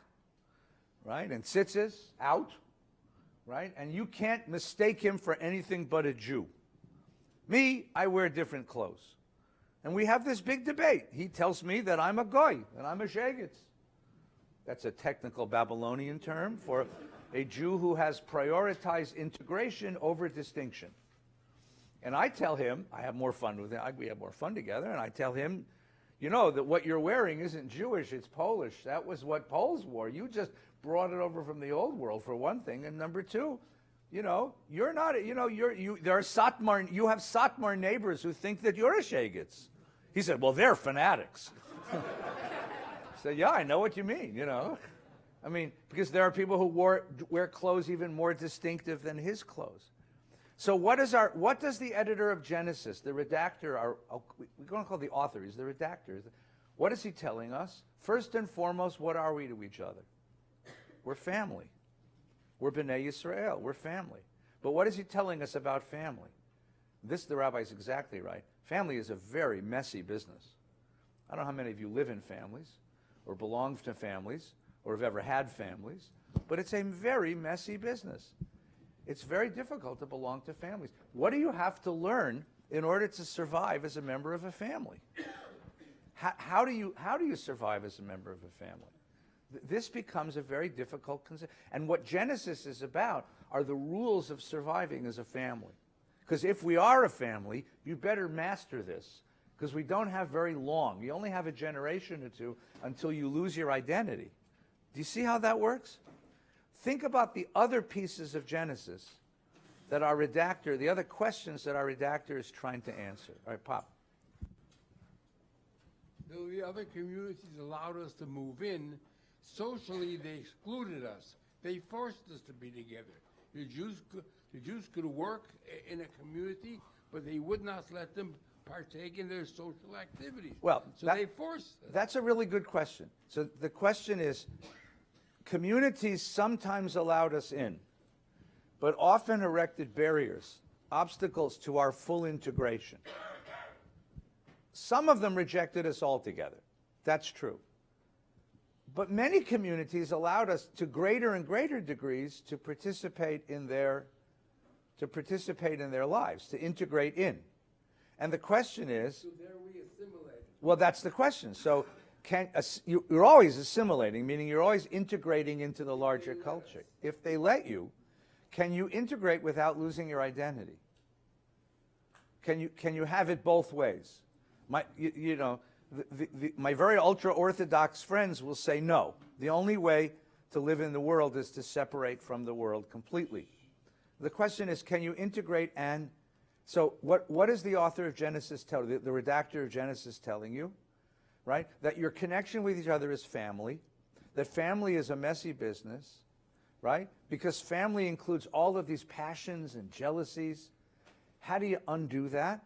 right, and tzitzis, out, right? And you can't mistake him for anything but a Jew. Me, I wear different clothes. And we have this big debate. He tells me that I'm a goy, that I'm a shegitz. That's a technical Babylonian term for a Jew who has prioritized integration over distinction. And I tell him, I have more fun with him, we have more fun together, and I tell him, you know, that what you're wearing isn't Jewish, it's Polish. That was what Poles wore. You just brought it over from the old world, for one thing. And number two, you know, you're not, you know, there are Satmar, you have Satmar neighbors who think that you're a shegitz. He said, well, they're fanatics. I said, yeah, I know what you mean, you know. I mean, because there are people who wear clothes even more distinctive than his clothes. So what does the editor of Genesis, the redactor, we're going to call the author, he's the redactor. What is he telling us? First and foremost, what are we to each other? We're family. We're B'nai Yisrael. We're family. But what is he telling us about family? The rabbi is exactly right. Family is a very messy business. I don't know how many of you live in families, or belong to families, or have ever had families, but it's a very messy business. It's very difficult to belong to families. What do you have to learn in order to survive as a member of a family? How do you survive as a member of a family? This becomes a very difficult concept. And what Genesis is about are the rules of surviving as a family. Because if we are a family, you better master this. Because we don't have very long. You only have a generation or two until you lose your identity. Do you see how that works? Think about the other pieces of Genesis that our redactor, the other questions that our redactor is trying to answer. All right, Pop. Though the other communities allowed us to move in, socially they excluded us. They forced us to be together. The Jews could work in a community, but they would not let them partake in their social activities. Well, so they forced us. That's a really good question. So the question is, communities sometimes allowed us in, but often erected barriers, obstacles to our full integration. Some of them rejected us altogether. That's true. But many communities allowed us to greater and greater degrees to participate in their lives, to integrate in. And the question is, So there we assimilated. well, that's the question. So you're always assimilating, meaning you're always integrating into the larger culture. If they let you, can you integrate without losing your identity? Can you have it both ways? My very ultra-Orthodox friends will say no. The only way to live in the world is to separate from the world completely. The question is, can you integrate and... So what is the author of Genesis telling you, the redactor of Genesis telling you? Right? That your connection with each other is family, that family is a messy business, right? Because family includes all of these passions and jealousies. How do you undo that?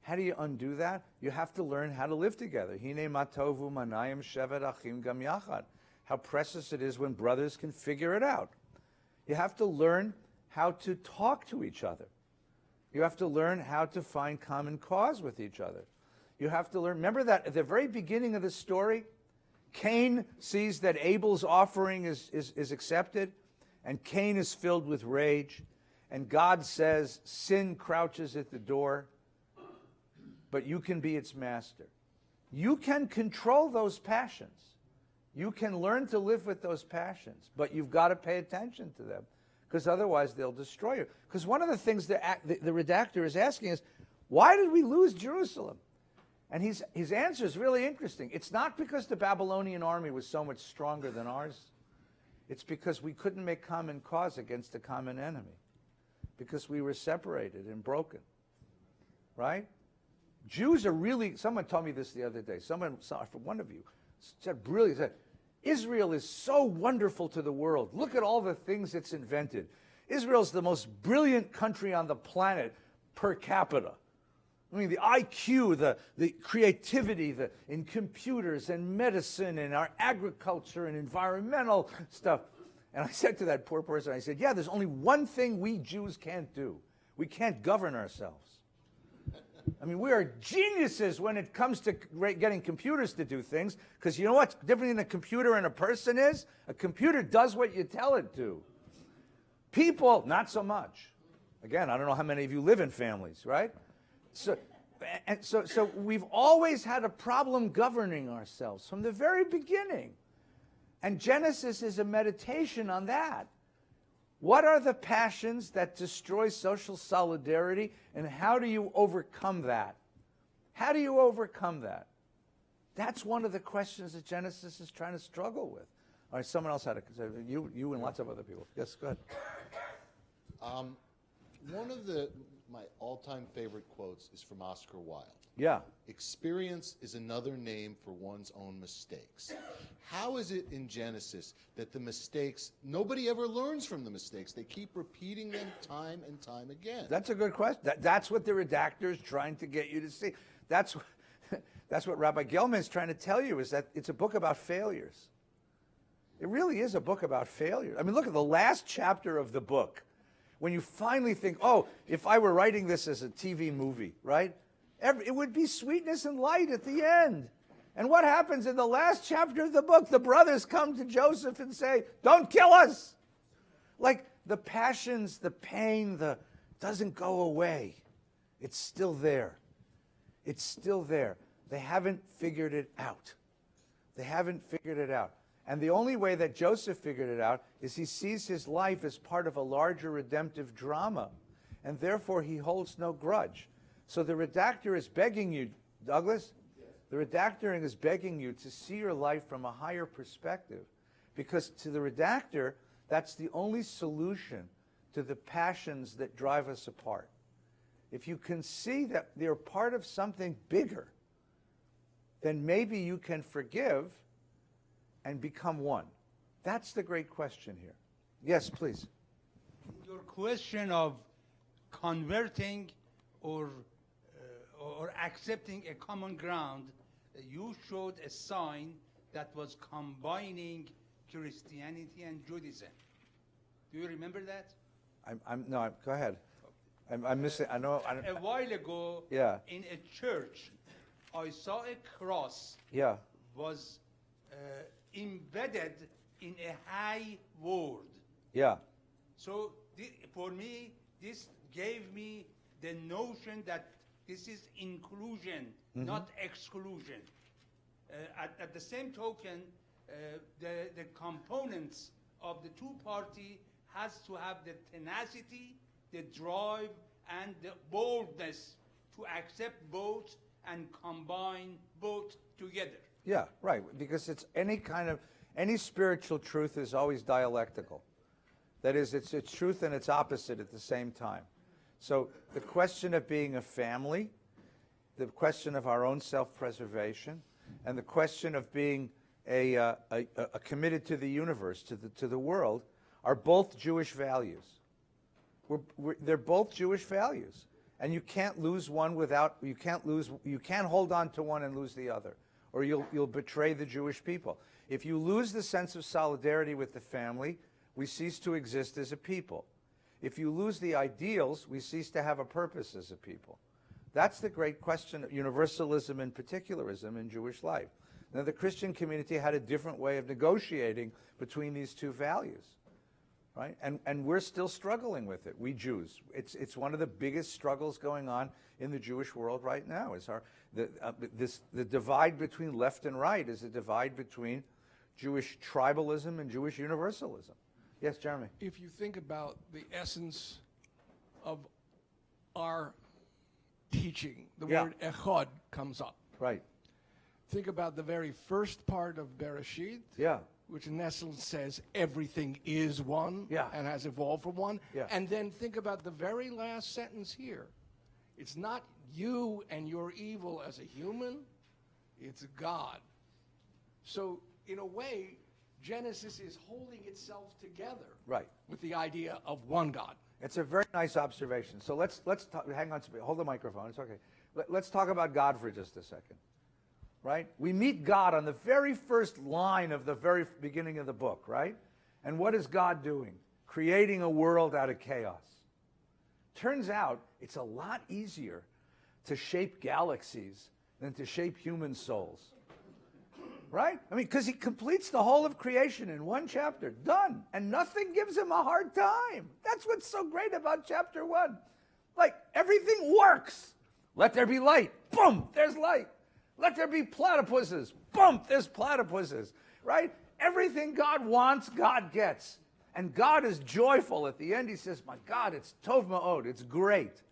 How do you undo that? You have to learn how to live together. Hine matovu manayim shevet achim gam yachad. How precious it is when brothers can figure it out. You have to learn how to talk to each other. You have to learn how to find common cause with each other. You have to learn, remember that at the very beginning of the story, Cain sees that Abel's offering is accepted, and Cain is filled with rage, and God says, sin crouches at the door, but you can be its master. You can control those passions. You can learn to live with those passions, but you've got to pay attention to them, because otherwise they'll destroy you. Because one of the things the redactor is asking is, why did we lose Jerusalem? And his answer is really interesting. It's not because the Babylonian army was so much stronger than ours. It's because we couldn't make common cause against a common enemy, because we were separated and broken, right? Jews are really, someone told me this the other day, one of you said brilliant, said, Israel is so wonderful to the world. Look at all the things it's invented. Israel's the most brilliant country on the planet per capita. I mean, the IQ, the creativity in computers and medicine and our agriculture and environmental stuff. And I said to that poor person, I said, yeah, there's only one thing we Jews can't do. We can't govern ourselves. I mean, we are geniuses when it comes to getting computers to do things, because you know what's different than a computer and a person is? A computer does what you tell it to. People, not so much. Again, I don't know how many of you live in families, right? So we've always had a problem governing ourselves from the very beginning. And Genesis is a meditation on that. What are the passions that destroy social solidarity, and how do you overcome that? How do you overcome that? That's one of the questions that Genesis is trying to struggle with. All right, someone else had a you and lots of other people. Yes, go ahead. One of my all-time favorite quotes is from Oscar Wilde. Yeah. Experience is another name for one's own mistakes. How is it in Genesis that the mistakes, nobody ever learns from the mistakes? They keep repeating them time and time again. That's a good question. That's what the redactor is trying to get you to see. That's what Rabbi Gelman is trying to tell you, is that it's a book about failures. It really is a book about failure. I mean, look at the last chapter of the book. When you finally think, oh, if I were writing this as a TV movie, right? It would be sweetness and light at the end. And what happens in the last chapter of the book? The brothers come to Joseph and say, don't kill us. Like the passions, the pain, doesn't go away. It's still there. It's still there. They haven't figured it out. They haven't figured it out. And the only way that Joseph figured it out is he sees his life as part of a larger redemptive drama. And therefore he holds no grudge. So the redactor is begging you, Douglas, the redactoring is begging you to see your life from a higher perspective. Because to the redactor, that's the only solution to the passions that drive us apart. If you can see that they're part of something bigger, then maybe you can forgive and become one. That's the great question here. Yes, please. Your question of converting or accepting a common ground, you showed a sign that was combining Christianity and Judaism. Do you remember that? Go ahead. I'm missing. I know. A while ago, Yeah. in a church, I saw a cross. Yeah. Was embedded in a high word. Yeah. So for me, this gave me the notion that this is inclusion, not exclusion. At the same token, the components of the two party has to have the tenacity, the drive, and the boldness to accept both and combine both together. Yeah, right. Because it's any spiritual truth is always dialectical. That is, it's truth and its opposite at the same time. So the question of being a family, the question of our own self-preservation, and the question of being a committed to the universe, to the world, are both Jewish values. They're both Jewish values. And you can't lose one without, you can't hold on to one and lose the other, or you'll betray the Jewish people. If you lose the sense of solidarity with the family, we cease to exist as a people. If you lose the ideals, we cease to have a purpose as a people. That's the great question of universalism and particularism in Jewish life. Now, the Christian community had a different way of negotiating between these two values, right? And we're still struggling with it, we Jews. It's one of the biggest struggles going on in the Jewish world right now. Is the divide between left and right is a divide between Jewish tribalism and Jewish universalism. Yes, Jeremy? If you think about the essence of our teaching, the word echad comes up. Right. Think about the very first part of Bereshit, which in essence says everything is one and has evolved from one. And then think about the very last sentence here. It's not you and your evil as a human, it's God. So in a way, Genesis is holding itself together with the idea of one God. It's a very nice observation. So let's talk, hang on, hold the microphone, it's okay. Let's talk about God for just a second, right? We meet God on the very first line of the very beginning of the book, right? And what is God doing? Creating a world out of chaos. Turns out it's a lot easier to shape galaxies than to shape human souls. Right? I mean, because he completes the whole of creation in one chapter. Done. And nothing gives him a hard time. That's what's so great about chapter 1. Like, everything works. Let there be light. Boom, there's light. Let there be platypuses. Boom, there's platypuses. Right? Everything God wants, God gets. And God is joyful. At the end, he says, my God, it's tov ma'od. It's great.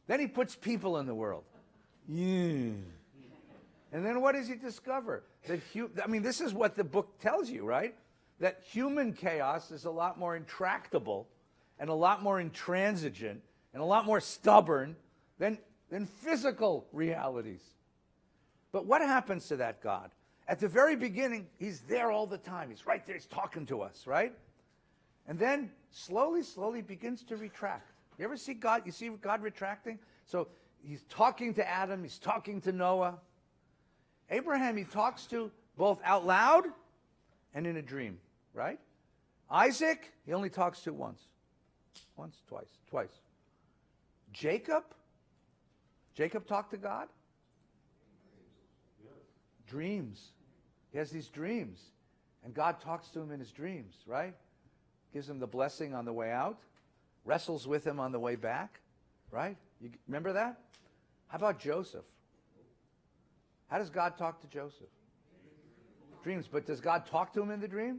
Then he puts people in the world. Yeah. And then what does he discover? That this is what the book tells you, right? That human chaos is a lot more intractable and a lot more intransigent and a lot more stubborn than physical realities. But what happens to that God? At the very beginning, he's there all the time. He's right there. He's talking to us, right? And then slowly, slowly begins to retract. You ever see God? You see God retracting? So he's talking to Adam. He's talking to Noah. Abraham, he talks to both out loud and in a dream, right? Isaac, he only talks to once. Twice. Jacob talked to God? Dreams. He has these dreams. And God talks to him in his dreams, right? Gives him the blessing on the way out. Wrestles with him on the way back, right? You remember that? How about Joseph? How does God talk to Joseph? Dreams. But does God talk to him in the dream?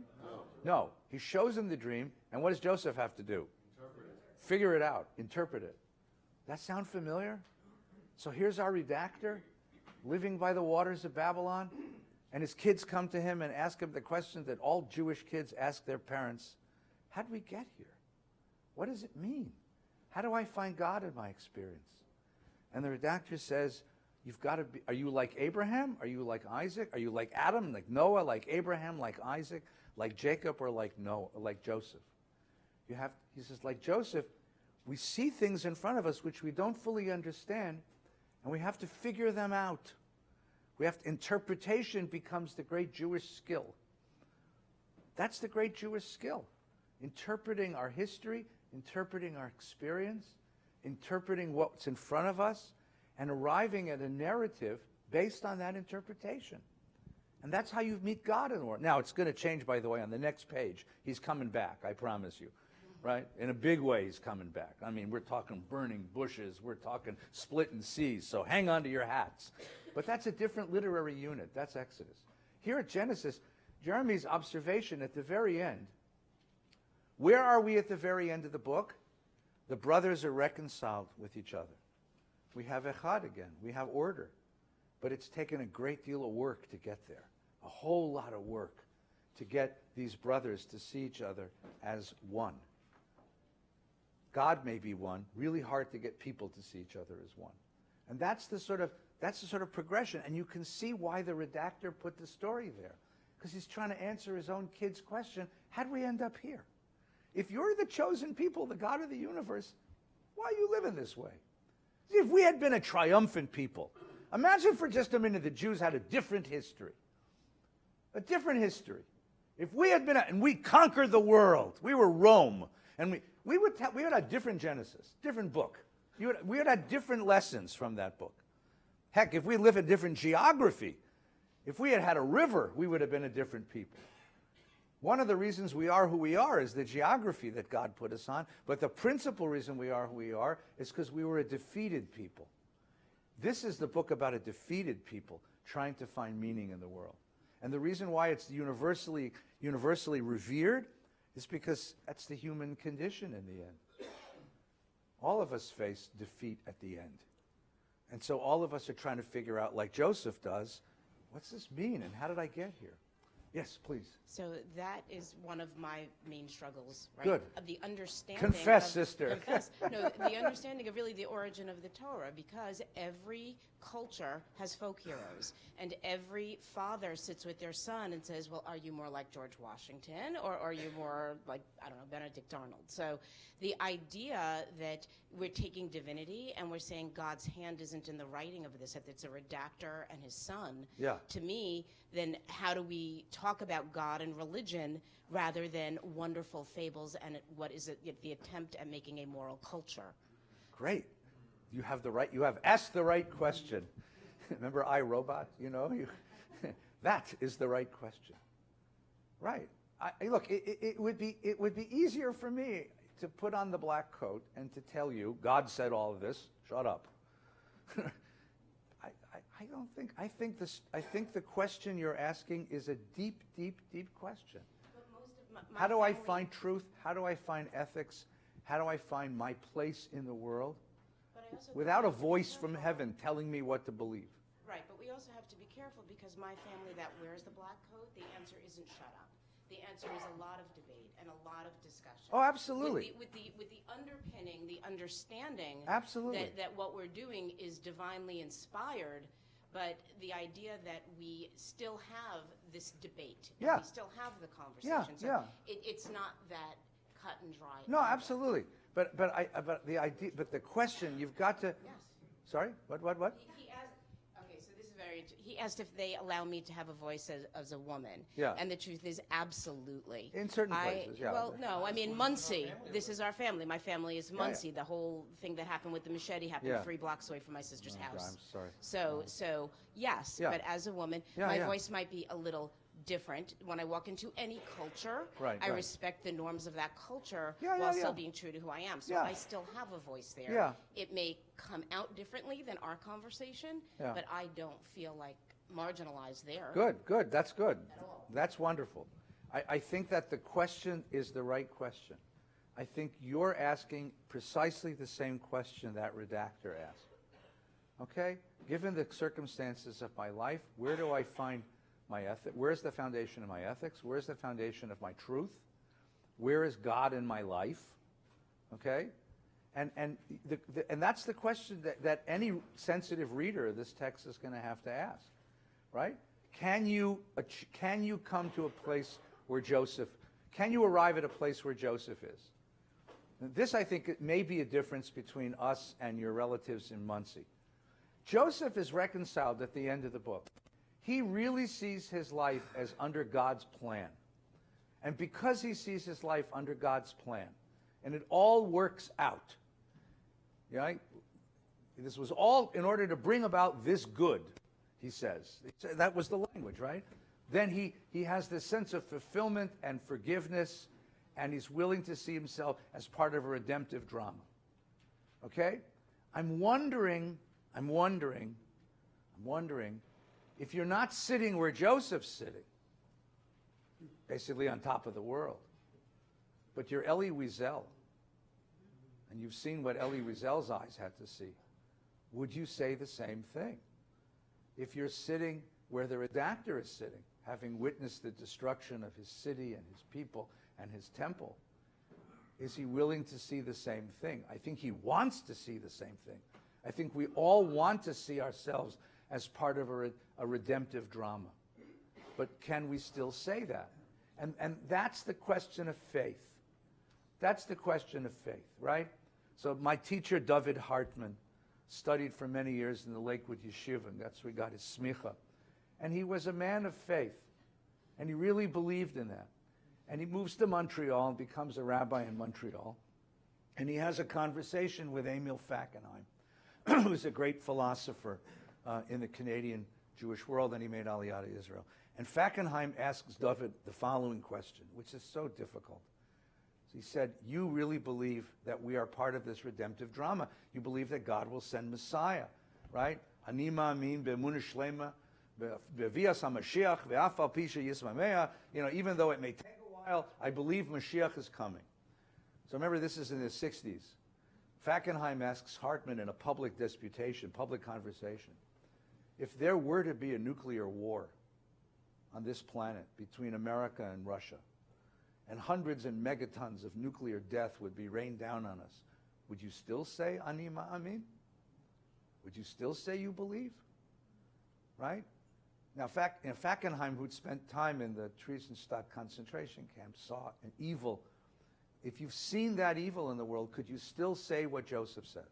No. He shows him the dream, and what does Joseph have to do? Interpret it. Figure it out. Interpret it. That sound familiar? So here's our redactor, living by the waters of Babylon, and his kids come to him and ask him the question that all Jewish kids ask their parents, how did we get here? What does it mean? How do I find God in my experience? And the redactor says, you've got to be, are you like Abraham? Are you like Isaac? Are you like Adam, like Noah, like Abraham, like Isaac, like Jacob, or like Noah, like Joseph? He says, like Joseph, we see things in front of us which we don't fully understand, and we have to figure them out. Interpretation becomes the great Jewish skill. That's the great Jewish skill. Interpreting our history, interpreting our experience, interpreting what's in front of us, and arriving at a narrative based on that interpretation. And that's how you meet God in the world. Now, it's going to change, by the way, on the next page. He's coming back, I promise you. Right? In a big way, he's coming back. I mean, we're talking burning bushes. We're talking splitting seas. So hang on to your hats. But that's a different literary unit. That's Exodus. Here at Genesis, Jeremy's observation at the very end. Where are we at the very end of the book? The brothers are reconciled with each other. We have echad again. We have order. But it's taken a great deal of work to get there. A whole lot of work to get these brothers to see each other as one. God may be one. Really hard to get people to see each other as one. And that's the sort of progression. And you can see why the redactor put the story there. Because he's trying to answer his own kid's question, how do we end up here? If you're the chosen people, the God of the universe, why are you living this way? If we had been a triumphant people, imagine for just a minute the Jews had a different history. A different history. If we had been, and we conquered the world, we were Rome, and we would have different Genesis, different book. We would have different lessons from that book. Heck, if we lived a different geography, if we had had a river, we would have been a different people. One of the reasons we are who we are is the geography that God put us on, but the principal reason we are who we are is because we were a defeated people. This is the book about a defeated people trying to find meaning in the world. And the reason why it's universally revered is because that's the human condition in the end. All of us face defeat at the end. And so all of us are trying to figure out, like Joseph does, what's this mean and how did I get here? Yes, please. So that is one of my main struggles, right? Good. Of the understanding. Confess, sister. Confess. No, the understanding of really the origin of the Torah, because every culture has folk heroes, and every father sits with their son and says, well, are you more like George Washington, or are you more like, I don't know, Benedict Arnold? So the idea that we're taking divinity and we're saying God's hand isn't in the writing of this, that it's a redactor and his son, to me, then how do we talk about God and religion rather than wonderful fables and what is it, the attempt at making a moral culture? Great. You have asked the right question. Remember iRobot? That is the right question. Right. Look, it would be easier for me to put on the black coat and to tell you, God said all of this, shut up. I think the question you're asking is a deep, deep, deep question. How do I find truth? How do I find ethics? How do I find my place in the world? Without a voice from heaven telling me what to believe. Right, but we also have to be careful because my family that wears the black coat, the answer isn't shut up. The answer is a lot of debate and a lot of discussion. Oh, absolutely. With the underpinning, the understanding absolutely. that what we're doing is divinely inspired, but the idea that we still have this debate, and we still have the conversation. So it's not that cut and dry. No, absolutely. But the idea, but the question you've got to. Yes. Sorry. What? He asked. Okay, so this is very. He asked if they allow me to have a voice as a woman. Yeah. And the truth is, absolutely. In certain places, yeah. Well, no, I mean Muncie. This is our family. My family is Muncie. The whole thing that happened with the machete happened 3 blocks away from my sister's house. I'm sorry. So yes, but as a woman, my voice might be a little different. When I walk into any culture, I respect the norms of that culture while still being true to who I am. So I still have a voice there. Yeah. It may come out differently than our conversation, but I don't feel like marginalized there. Good. That's good. That's wonderful. I think that the question is the right question. I think you're asking precisely the same question that redactor asked. Okay? Given the circumstances of my life, where do I find my ethic? Where's the foundation of my ethics? Where's the foundation of my truth? Where is God in my life? Okay? And that's the question that any sensitive reader of this text is going to have to ask. Right? Can you come to a place where can you arrive at a place where Joseph is? This, I think, may be a difference between us and your relatives in Muncie. Joseph is reconciled at the end of the book. He really sees his life as under God's plan. And because he sees his life under God's plan, and it all works out, right? This was all in order to bring about this good, he says. That was the language, right? Then he has this sense of fulfillment and forgiveness, and he's willing to see himself as part of a redemptive drama. Okay? I'm wondering if you're not sitting where Joseph's sitting, basically on top of the world, but you're Elie Wiesel, and you've seen what Elie Wiesel's eyes had to see, would you say the same thing? If you're sitting where the redactor is sitting, having witnessed the destruction of his city and his people and his temple, is he willing to see the same thing? I think he wants to see the same thing. I think we all want to see ourselves as part of a redemptive drama. But can we still say that? And that's the question of faith. That's the question of faith, right? So my teacher, David Hartman, studied for many years in the Lakewood Yeshiva, and that's where he got his smicha. And he was a man of faith, and he really believed in that. And he moves to Montreal and becomes a rabbi in Montreal. And he has a conversation with Emil Fackenheim, who's a great philosopher in the Canadian Jewish world, and he made Aliyah to Israel. And Fackenheim asks David the following question, which is so difficult. He said, you really believe that we are part of this redemptive drama. You believe that God will send Messiah, right? Ani ma'amin be'emunah shlema be'vias HaMashiach ve'af al pi she'yismamea. You know, even though it may take a while, I believe Mashiach is coming. So remember, this is in the 60s. Fackenheim asks Hartman in a public disputation, public conversation, if there were to be a nuclear war on this planet between America and Russia, and hundreds and megatons of nuclear death would be rained down on us, would you still say Ani Ma'amin? Would you still say you believe? Right? Now, Fackenheim, who'd spent time in the Theresienstadt concentration camp, saw an evil. If you've seen that evil in the world, could you still say what Joseph says?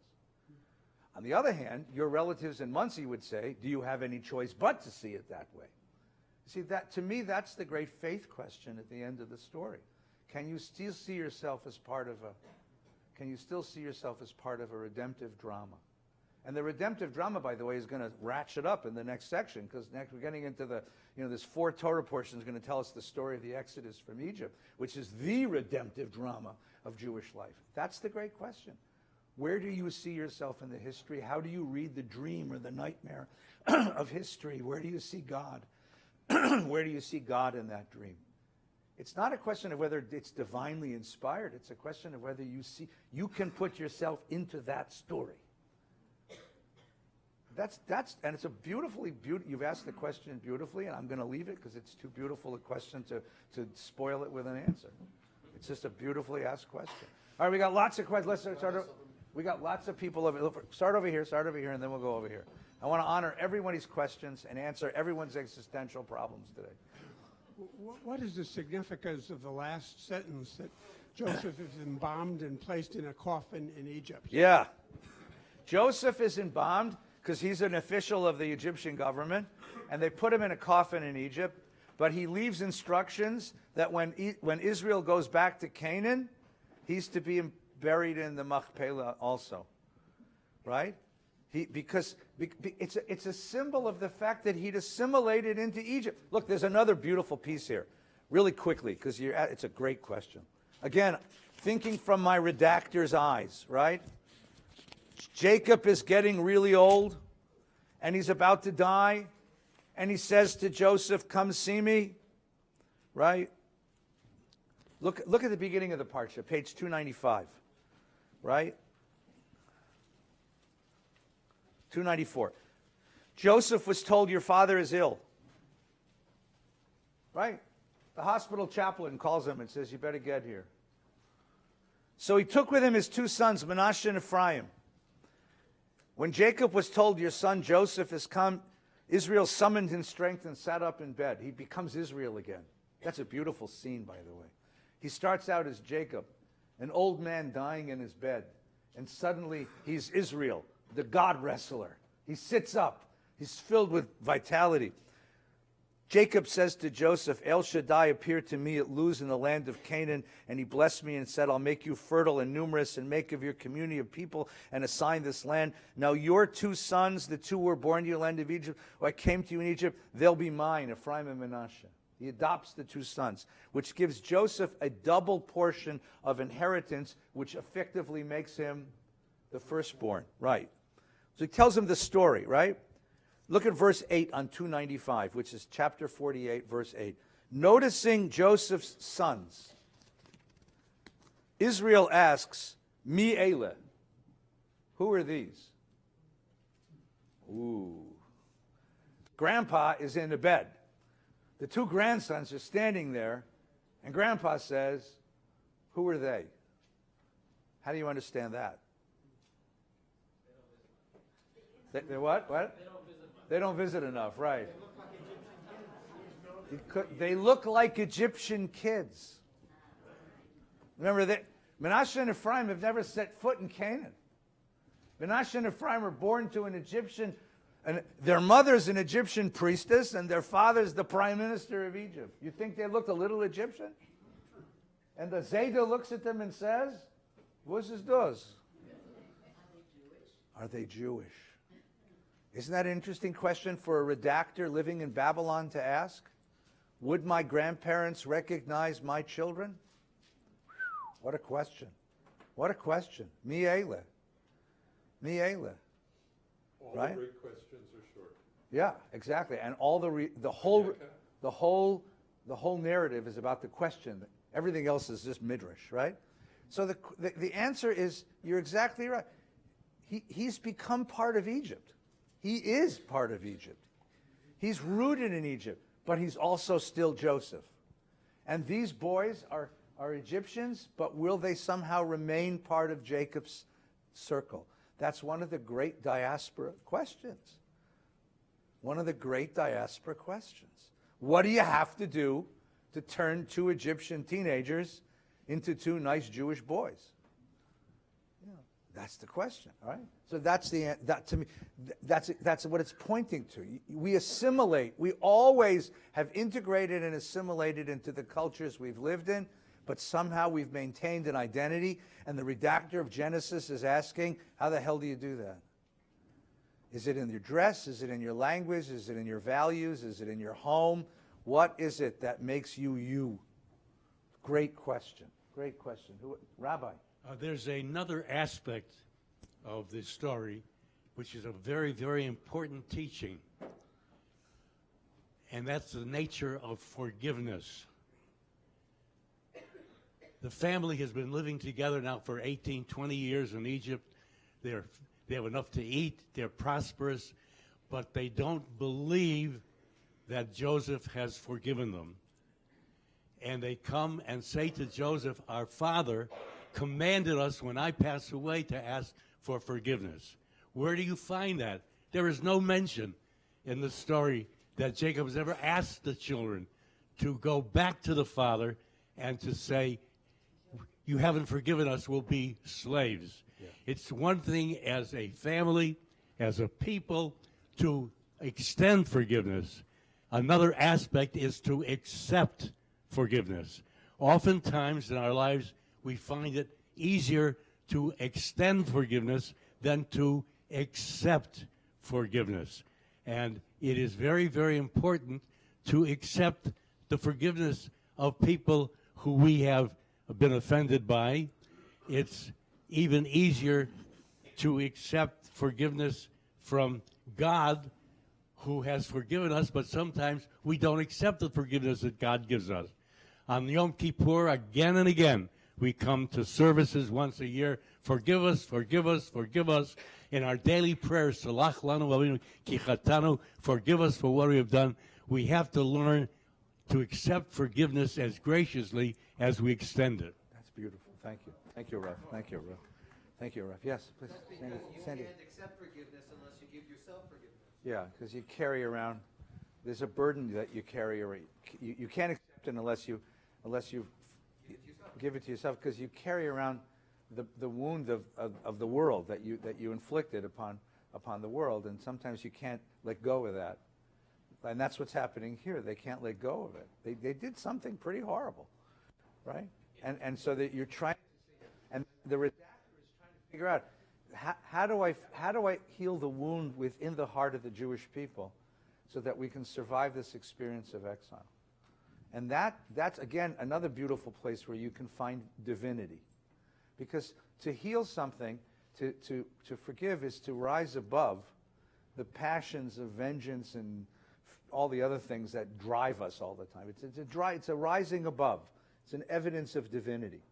On the other hand, your relatives in Muncie would say, do you have any choice but to see it that way? See, that, to me, that's the great faith question at the end of the story. Can you still see yourself as part of a redemptive drama? And the redemptive drama, by the way, is going to ratchet up in the next section, because next we're getting into the, this 4 Torah portion is going to tell us the story of the Exodus from Egypt, which is the redemptive drama of Jewish life. That's the great question. Where do you see yourself in the history? How do you read the dream or the nightmare of history? Where do you see God? Where do you see God in that dream? It's not a question of whether it's divinely inspired. It's a question of whether you can put yourself into that story. And it's a you've asked the question beautifully, and I'm going to leave it because it's too beautiful a question to spoil it with an answer. It's just a beautifully asked question. All right, we got lots of questions. Let's start. We got lots of people over. Start over here, and then we'll go over here. I want to honor everybody's questions and answer everyone's existential problems today. What is the significance of the last sentence that Joseph is embalmed and placed in a coffin in Egypt? Yeah. Joseph is embalmed because he's an official of the Egyptian government, and they put him in a coffin in Egypt, but he leaves instructions that when Israel goes back to Canaan, he's to be buried in the Machpelah also, right? Because it's a symbol of the fact that he'd assimilated into Egypt. Look, there's another beautiful piece here, really quickly, because it's a great question. Again, thinking from my redactor's eyes, right? Jacob is getting really old, and he's about to die, and he says to Joseph, come see me, right? Look at the beginning of the Parsha, page 295, right? 294. Joseph was told, your father is ill. Right? The hospital chaplain calls him and says, you better get here. So he took with him his 2 sons, Manasseh and Ephraim. When Jacob was told, your son Joseph has come, Israel summoned in strength and sat up in bed. He becomes Israel again. That's a beautiful scene, by the way. He starts out as Jacob, an old man dying in his bed. And suddenly he's Israel, the God wrestler. He sits up. He's filled with vitality. Jacob says to Joseph, El Shaddai appeared to me at Luz in the land of Canaan, and he blessed me and said, I'll make you fertile and numerous and make of your community of people and assign this land. Now your 2 sons, the 2 who were born to you in the land of Egypt, who I came to you in Egypt, they'll be mine, Ephraim and Manasseh. He adopts the 2 sons, which gives Joseph a double portion of inheritance, which effectively makes him the firstborn. Right. So he tells him the story, right? Look at verse 8 on 295, which is chapter 48, verse 8. Noticing Joseph's sons, Israel asks, Mi ele, who are these? Ooh. Grandpa is in the bed. The 2 grandsons are standing there, and Grandpa says, who are they? How do you understand that? They what? What? They don't visit enough, right? They look like Egyptian kids. Remember that Manasseh and Ephraim have never set foot in Canaan. Menashe and Ephraim were born to an Egyptian, and their mother's an Egyptian priestess, and their father's the prime minister of Egypt. You think they looked a little Egyptian? And the Zayda looks at them and says, "Was is dos?" Are they Jewish? Isn't that an interesting question for a redactor living in Babylon to ask? Would my grandparents recognize my children? What a question. What a question. Mi'ele. Mi'ele. All right? the great questions are short. Yeah, exactly. And all the whole narrative is about the question. Everything else is just midrash, right? So the answer is, you're exactly right. He's become part of Egypt. He is part of Egypt. He's rooted in Egypt, but he's also still Joseph. And these boys are Egyptians, but will they somehow remain part of Jacob's circle? That's one of the great diaspora questions. One of the great diaspora questions. What do you have to do to turn 2 Egyptian teenagers into 2 nice Jewish boys? Yeah, that's the question, all right? So that's to me, that's what it's pointing to. We assimilate. We always have integrated and assimilated into the cultures we've lived in, but somehow we've maintained an identity, and the redactor of Genesis is asking, how the hell do you do that? Is it in your dress? Is it in your language? Is it in your values? Is it in your home? What is it that makes you you? Great question. Great question. Rabbi? There's another aspect of this story, which is a very, very important teaching, and that's the nature of forgiveness. The family has been living together now for 18, 20 years in Egypt. They have enough to eat. They're prosperous, but they don't believe that Joseph has forgiven them. And they come and say to Joseph, "Our father commanded us when I pass away to ask for forgiveness." Where do you find that? There is no mention in the story that Jacob has ever asked the children to go back to the father and to say, "You haven't forgiven us, we'll be slaves." Yeah. It's one thing as a family, as a people, to extend forgiveness. Another aspect is to accept forgiveness. Oftentimes in our lives, we find it easier to extend forgiveness than to accept forgiveness. And it is very, very important to accept the forgiveness of people who we have been offended by. It's even easier to accept forgiveness from God, who has forgiven us, but sometimes we don't accept the forgiveness that God gives us. On Yom Kippur, again and again, we come to services once a year. Forgive us, forgive us, forgive us. In our daily prayers, Salach lanu avinu ki chatanu, forgive us for what we have done. We have to learn to accept forgiveness as graciously as we extend it. That's beautiful. Thank you. Thank you, Rav. Thank you, Rav. Thank you, Rav. Yes, please. That's because you can't accept forgiveness unless you give yourself forgiveness. Yeah, because you carry around, there's a burden that you carry around. You can't accept it unless you give it to yourself, because you carry around the wound of the world that you inflicted upon the world, and sometimes you can't let go of that. And that's what's happening here. They can't let go of it. They did something pretty horrible, right? And so that you're trying, and the redactor is trying to figure out, how do I heal the wound within the heart of the Jewish people so that we can survive this experience of exile? And that's, again, another beautiful place where you can find divinity. Because to heal something, to forgive, is to rise above the passions of vengeance and all the other things that drive us all the time. It's a rising above. It's an evidence of divinity.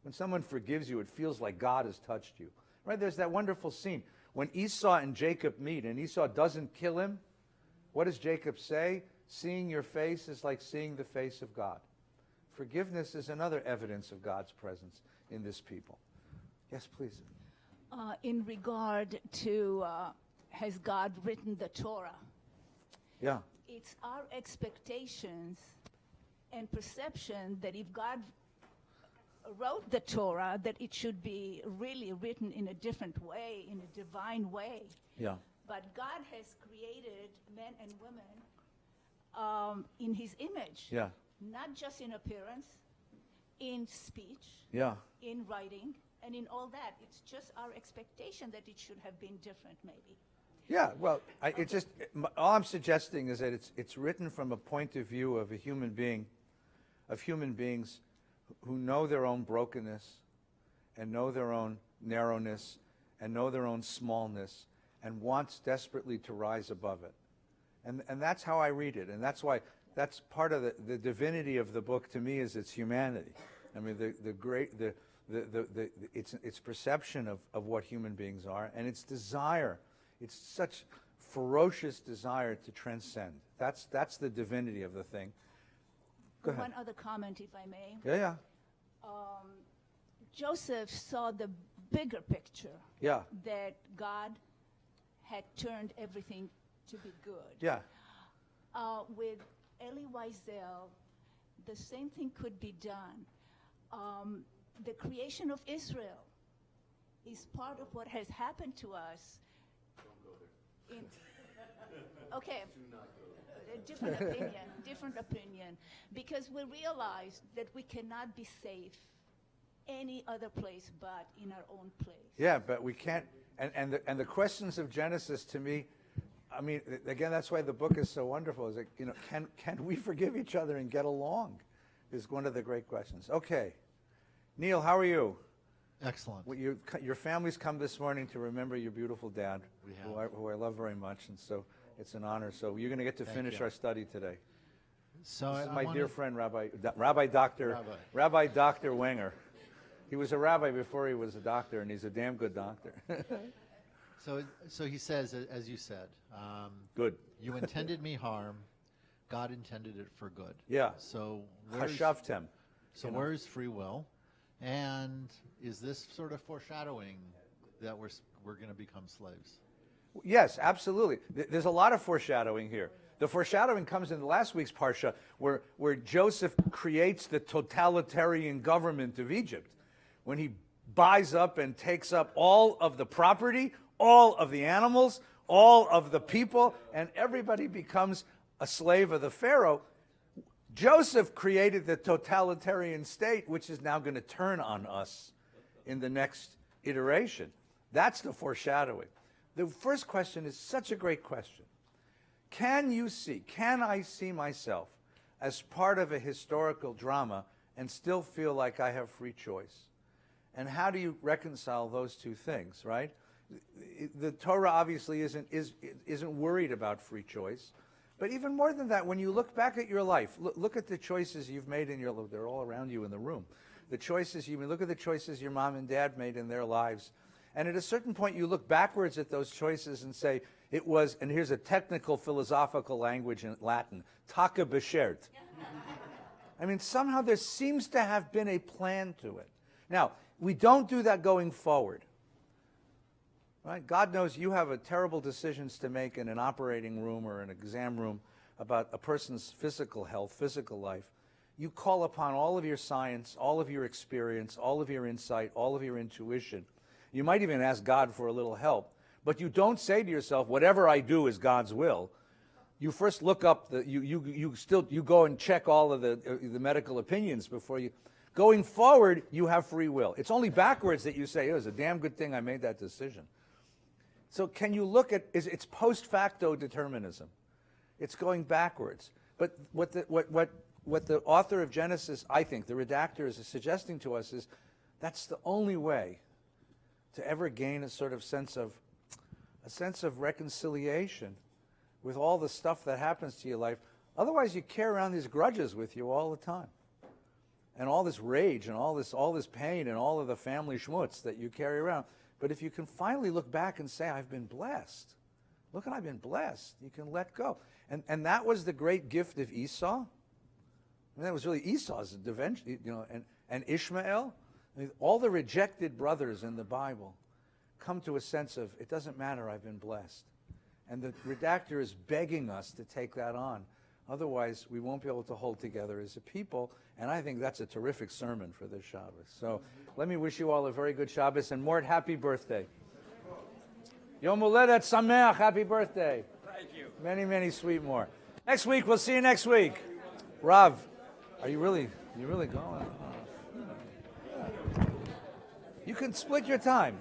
When someone forgives you, it feels like God has touched you. Right? There's that wonderful scene when Esau and Jacob meet, and Esau doesn't kill him. What does Jacob say? Seeing your face is like seeing the face of God. Forgiveness is another evidence of God's presence in this people. Yes, please. In regard to has God written the Torah? Yeah. It's our expectations and perception that if God wrote the Torah, that it should be really written in a different way, in a divine way. Yeah. But God has created men and women in his image. Yeah. Not just in appearance, in speech, Yeah. in writing, and in all that. It's just our expectation that it should have been different, maybe. Yeah, well, all I'm suggesting is that it's written from a point of view of a human being, of human beings who know their own brokenness and know their own narrowness and know their own smallness and wants desperately to rise above it. And that's how I read it. And that's why, that's part of the divinity of the book to me, is its humanity. I mean, its perception of what human beings are, and its desire. It's such ferocious desire to transcend. That's the divinity of the thing. Go ahead. One other comment, if I may. Yeah. Joseph saw the bigger picture. Yeah. That God had turned everything to be good. Yeah. With Elie Wiesel, the same thing could be done. The creation of Israel is part of what has happened to us. Don't go there. Okay. Do not go there. Different opinion. Because we realize that we cannot be safe any other place but in our own place. Yeah, but we can't. And the questions of Genesis, to me, I mean, again, that's why the book is so wonderful. Is like, can we forgive each other and get along? Is one of the great questions. Okay, Neil, how are you? Excellent. Well, your family's come this morning to remember your beautiful dad, who I love very much, and so it's an honor. So you're going to get to finish our study today. So this is my dear friend, Rabbi Dr. Wenger. He was a rabbi before he was a doctor, and he's a damn good doctor. So he says, as you said, good. You intended me harm, God intended it for good. Yeah. So Hashavtem. So where is free will? And is this sort of foreshadowing that we're going to become slaves? Yes, absolutely. There's a lot of foreshadowing here. The foreshadowing comes in last week's Parsha, where Joseph creates the totalitarian government of Egypt, when he buys up and takes up all of the property, all of the animals, all of the people, and everybody becomes a slave of the Pharaoh. Joseph created the totalitarian state, which is now going to turn on us in the next iteration. That's the foreshadowing. The first question is such a great question. Can I see myself as part of a historical drama and still feel like I have free choice? And how do you reconcile those two things, right? The Torah obviously isn't worried about free choice. But even more than that, when you look back at your life, look at the choices you've made in your life. They're all around you in the room. The choices look at the choices your mom and dad made in their lives. And at a certain point, you look backwards at those choices and say, it was, and here's a technical philosophical language in Latin, taka b'shert. I mean, somehow there seems to have been a plan to it. Now, we don't do that going forward. Right? God knows you have terrible decisions to make in an operating room or an exam room about a person's physical health, physical life. You call upon all of your science, all of your experience, all of your insight, all of your intuition. You might even ask God for a little help, but you don't say to yourself, whatever I do is God's will. You first look up, you go and check all of the medical opinions before you. Going forward, you have free will. It's only backwards that you say, it was a damn good thing I made that decision. So can you look at, it's post facto determinism. It's going backwards. But what the author of Genesis, I think, the redactor, is suggesting to us is that's the only way to ever gain a sort of sense of reconciliation with all the stuff that happens to your life. Otherwise, you carry around these grudges with you all the time. And all this rage and all this pain and all of the family schmutz that you carry around. But if you can finally look back and say, I've been blessed. Look, I've been blessed. You can let go. And that was the great gift of Esau. I mean, that was really Esau's intervention, and Ishmael. I mean, all the rejected brothers in the Bible come to a sense of, it doesn't matter, I've been blessed. And the redactor is begging us to take that on Otherwise, we won't be able to hold together as a people, and I think that's a terrific sermon for this Shabbos. So let me wish you all a very good Shabbos, and Mort, happy birthday. Yom Huledet Sameach, happy birthday. Thank you. Many, many sweet more. Next week, we'll see you next week. Rav, are you really going? You can split your time.